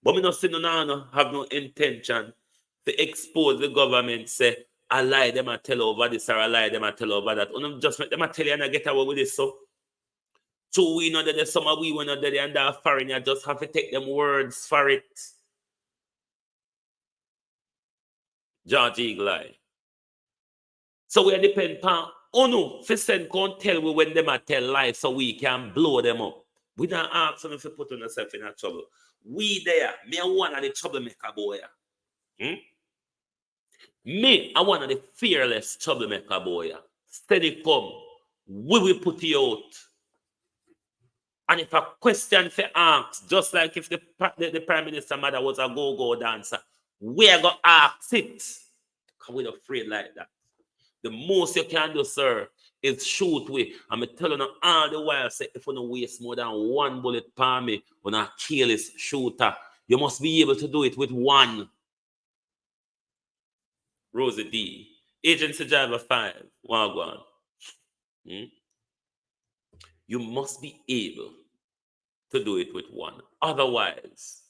But me not say no have no intention to expose the government, say, I lie them and tell over this or I lie them and tell over that. Just make them tell you and I get away with this. So So we know that there's some of we were not there and that foreign, you just have to take them words for it. George Eagle Eye. So we depend on no, for send can't tell we when them a tell lies so we can blow them up. We don't ask them if you put on yourself in a trouble. We there, me I one of the troublemaker boy. Me, I one of the fearless troublemaker boy. Steady come, we will put you out. And if a question for ask, just like if the Prime Minister mother was a go-go dancer, we are going to ask it. Because we're not afraid like that. The most you can do, sir, is shoot with. I'm telling you all the while, say, if you don't waste more than one bullet per me, when I kill this shooter, you must be able to do it with one. Rosie D. Agency Driver 5. Wagwan. You must be able to do it with one. Otherwise,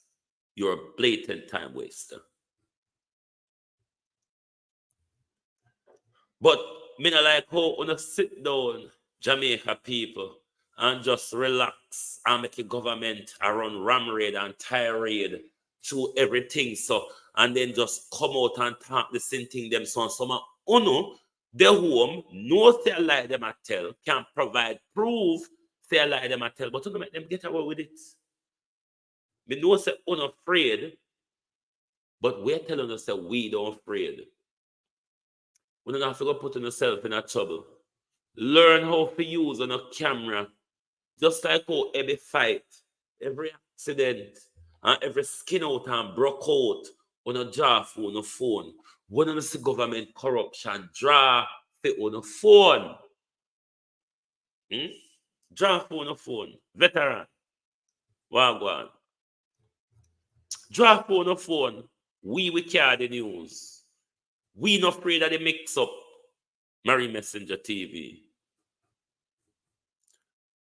you're a blatant time waster. But me not like how you sit down, Jamaica people, and just relax and make the government run ram raid and tirade through everything. So, and then just come out and talk the same thing them so some their home, no say lie them a tell, can provide proof, say lie them a tell, but you don't make them get away with it. Me know say unafraid, but we're telling us that we don't afraid. We don't have to go put yourself in a trouble. Learn how to use on a camera. Just like how every fight, every accident, and every skin out and broke out on a jar phone, a phone. When you see government corruption, draw on a phone. Draw phone, a phone. Veteran. Wagwan. Draw phone, a phone. We carry the news. We not afraid of the mix-up. Mary Messenger TV.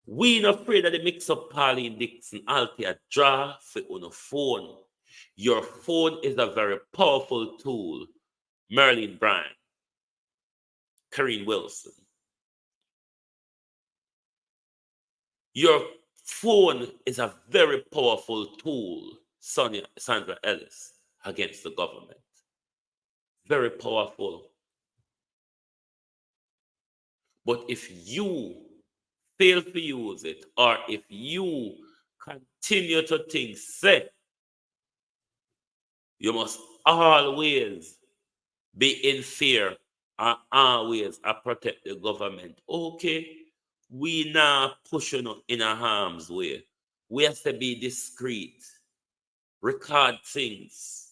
We not afraid of the mix-up Pauline Dixon. Althea, draw on a phone. Your phone is a very powerful tool. Merlin Bryan. Karine Wilson. Your phone is a very powerful tool. Sandra Ellis against the government. Very powerful. But if you fail to use it, or if you continue to think, say, you must always be in fear or always protect the government. Okay, we now pushing in our harm's way. We have to be discreet, record things,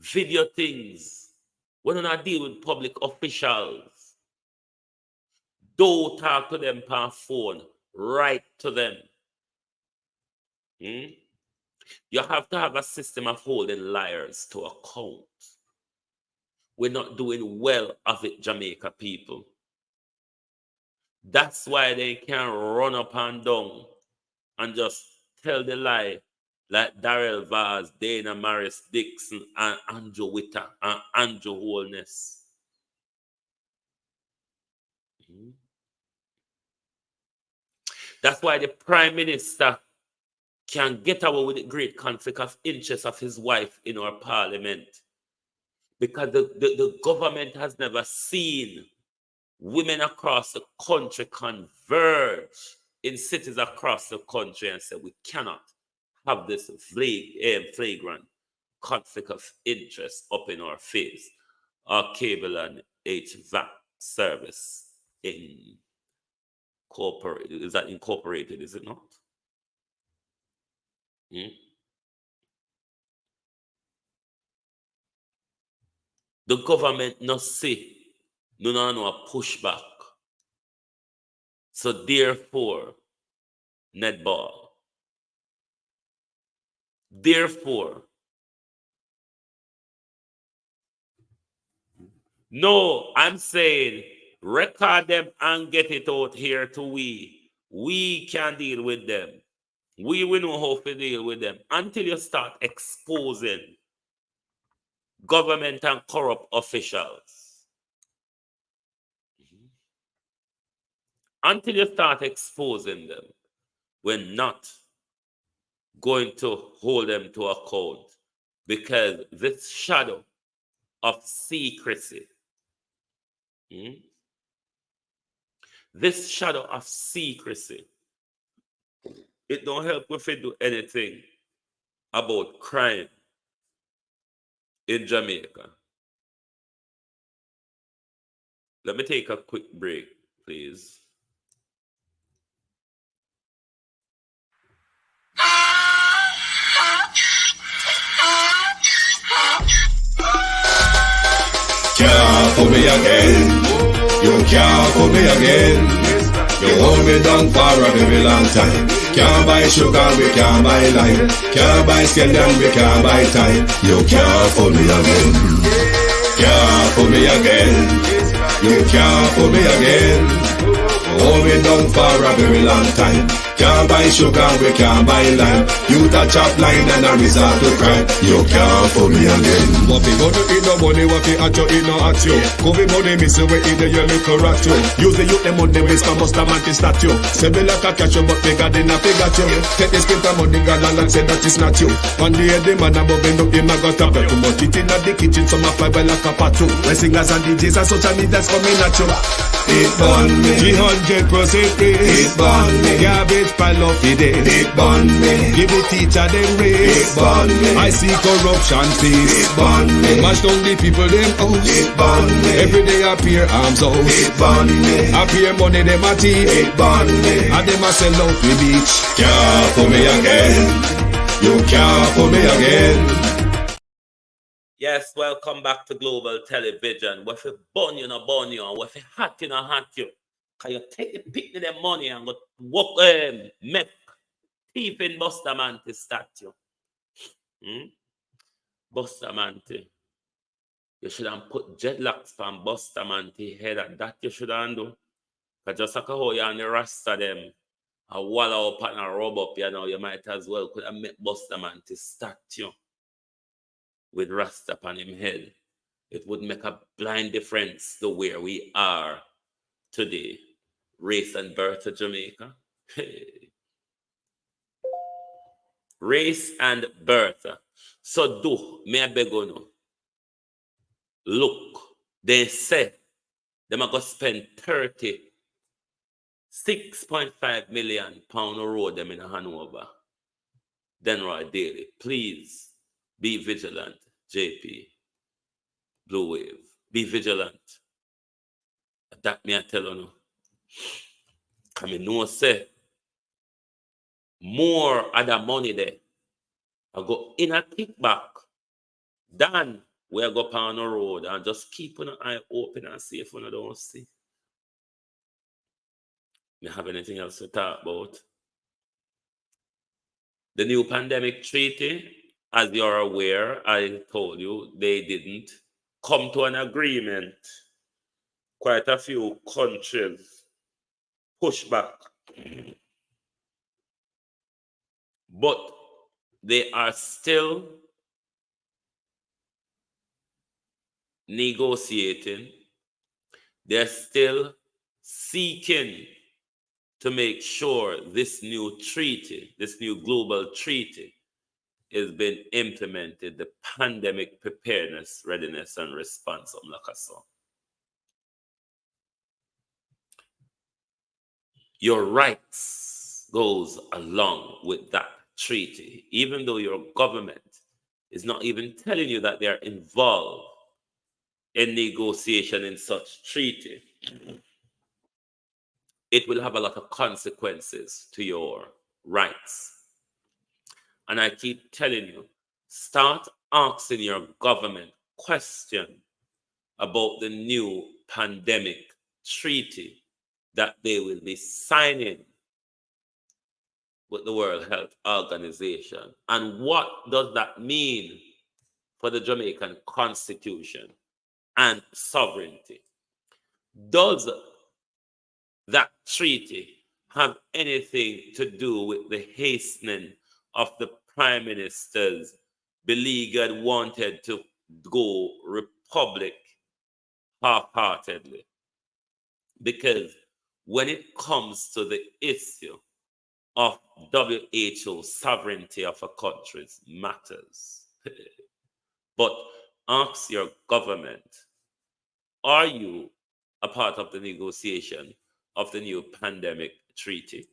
video things. We do not deal with public officials. Don't talk to them per phone. Write to them. You have to have a system of holding liars to account. We're not doing well of it, Jamaica people. That's why they can run up and down and just tell the lie like Darrell Vaz, Dana Morris Dixon, and Andrew Witter, and Andrew Holness. That's why the Prime Minister can get away with the great conflict of interest of his wife in our parliament. Because the government has never seen women across the country converge in cities across the country and say, we cannot have this flagrant conflict of interest up in our face. Our cable and HVAC service incorporated. Is that incorporated, is it not? The government not see, no a pushback. So therefore, netball. Therefore, no, I'm saying record them and get it out here to we. We can deal with them. We will know how to deal with them until you start exposing government and corrupt officials. Until you start exposing them, we're not going to hold them to account, because this shadow of secrecy, this shadow of secrecy, it don't help if we do anything about crime in Jamaica. Let me take a quick break, please. Can't fool me again. You can't fool me again. You hold me down for a very long time. Can't buy sugar, we can't buy lime. Can't buy scandal, we can't buy time. You can't fool me again. Can't fool me again. You can't fool me again. Hold me down for a very long time. Can't buy sugar, we can't buy lime. You touch up line and a resort to crime. You can't fool me again. What we go to eat no money, what we at you, eat no at you. COVID money, miss away in the little rat you. Use the youth, the money, waste my must have statue. Say me like a catch you, but bigger than a figure you. Take the spit of money, girl, and say that it's not you. One day the man above end up, him a got a bet. Too much it in the kitchen, some a fly by like a patu. My singers and DJs and social media's coming at you. It burn me. 300% raise. It burn me. Garbage pile of it. It burn me. Give the teacher them raise. It burn me. I see corruption face. It burn me. Mash down the people them house. It burn me. Every day appear arms out. It burn me. Appear money them a thief. It burn me. And them a sell out the beach. Can't fool me again. You can't fool me again. Yes, welcome back to Global Television. What if burn you, no burn you, and what if hot you, no hot you? Can you take the picnic them money and go walk, make thief in Bustamante statue? Bustamante. You should have put dreadlocks from Bustamante head, and that you should have do. Because just like how you and the rasta them, a wall up and a rub up, you know, you might as well could have made Bustamante statue with rasta upon him head. It would make a blind difference to where we are today. Race and birth of Jamaica. Race and birth. So do, me I beg you no. Look, they say them are going to spend 36.5 million pound on road them in Hanover. Then right daily. Please be vigilant, JP. Blue Wave. Be vigilant. That me I tell you no. I mean, no say more other money there. I go in a kickback than we go on the road and just keep an eye open and see if we don't see. You have anything else to talk about? The new pandemic treaty, as you're aware, I told you, they didn't come to an agreement. Quite a few countries push back. But they are still negotiating. They're still seeking to make sure this new treaty, this new global treaty, is being implemented, the pandemic preparedness, readiness, and response of Lakaso. Your rights goes along with that treaty, even though your government is not even telling you that they are involved in negotiation in such treaty. It will have a lot of consequences to your rights. And I keep telling you, start asking your government question about the new pandemic treaty that they will be signing with the World Health Organization. And what does that mean for the Jamaican Constitution and sovereignty? Does that treaty have anything to do with the hastening of the Prime Minister's beleaguered wanted to go republic half-heartedly? Because when it comes to the issue of WHO sovereignty of a country's matters. But ask your government, are you a part of the negotiation of the new pandemic treaty?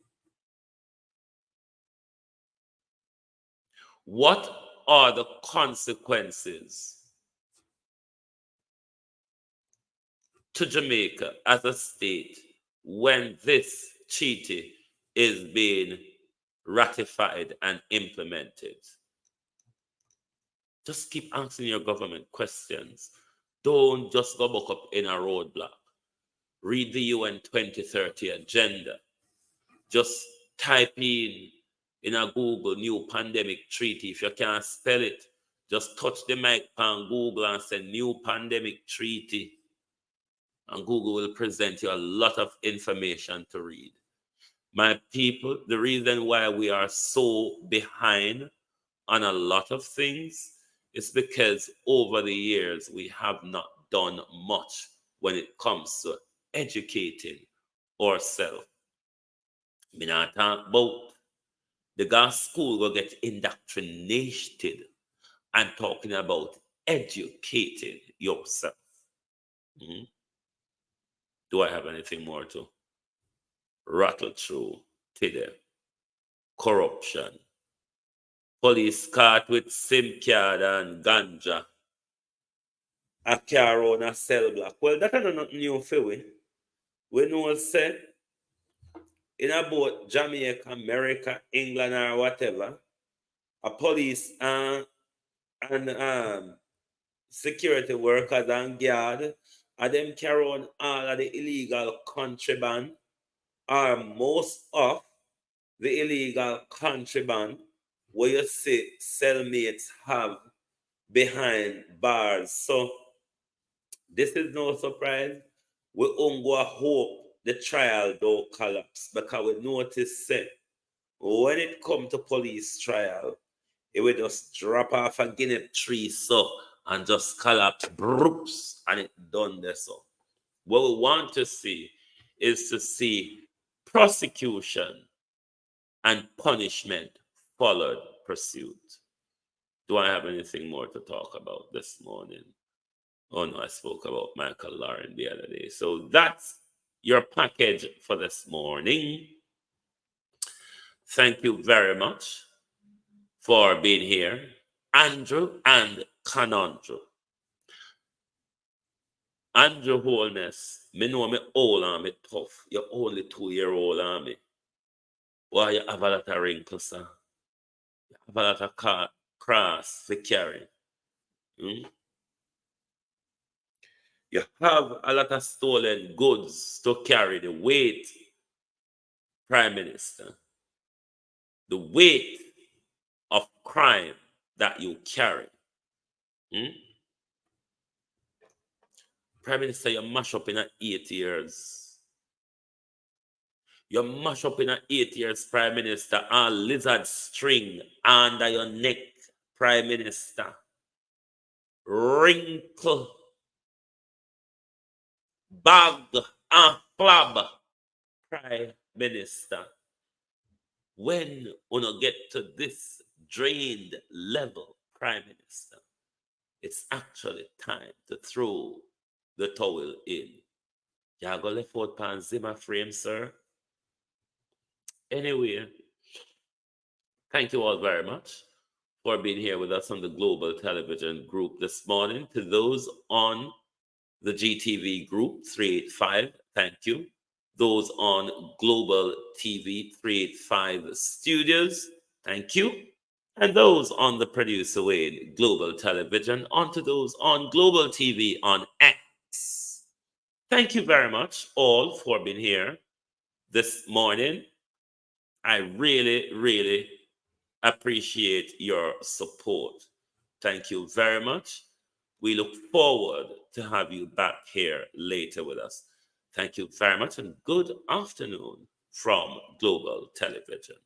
What are the consequences to Jamaica as a state when this treaty is being ratified and implemented? Just keep asking your government questions. Don't just go back up in a roadblock. Read the UN 2030 agenda. Just type in a Google new pandemic treaty. If you can't spell it, just touch the mic on Google and say new pandemic treaty. And Google will present you a lot of information to read. My people, the reason why we are so behind on a lot of things is because over the years we have not done much when it comes to educating ourselves. Me not talk about the gas school will get indoctrinated and talking about educating yourself. Do I have anything more to rattle through today? Corruption. Police caught with SIM card and ganja. A car on a cell block. Well, that is not new for we. We know say in about Jamaica, America, England, or whatever, a police and security workers and guard, and them carry on all of the illegal contraband, or most of the illegal contraband where you see cellmates have behind bars. So this is no surprise. We only hope the trial don't collapse, because we notice that when it comes to police trial, it will just drop off a guinea tree so and just collapse, broops, and it done there so. What we want to see is to see prosecution and punishment followed pursuit. Do I have anything more to talk about this morning? Oh no, I spoke about Michael Lauren the other day. So that's your package for this morning. Thank you very much for being here, Andrew and Conundrum. Andrew Holness, me know me old and me tough. You're only 2-year-old and me. Why you have a lot of wrinkles, sir? You have a lot of cross to carry. You have a lot of stolen goods to carry. The weight, Prime Minister, the weight of crime that you carry. Prime Minister, you mash up in 8 years. You mash up in 8 years, Prime Minister, and lizard string under your neck, Prime Minister. Wrinkle, bag, and flab, Prime Minister. When you get to this drained level, Prime Minister, it's actually time to throw the towel in. You're going to left out pan Zimmer frame, sir. Anyway, thank you all very much for being here with us on the Global Television Group this morning. To those on the GTV Group 385, thank you. Those on Global TV 385 Studios, thank you. And those on the Producer Wade Global Television, on to those on Global TV on X. Thank you very much all for being here this morning. I really, really appreciate your support. Thank you very much. We look forward to have you back here later with us. Thank you very much and good afternoon from Global Television.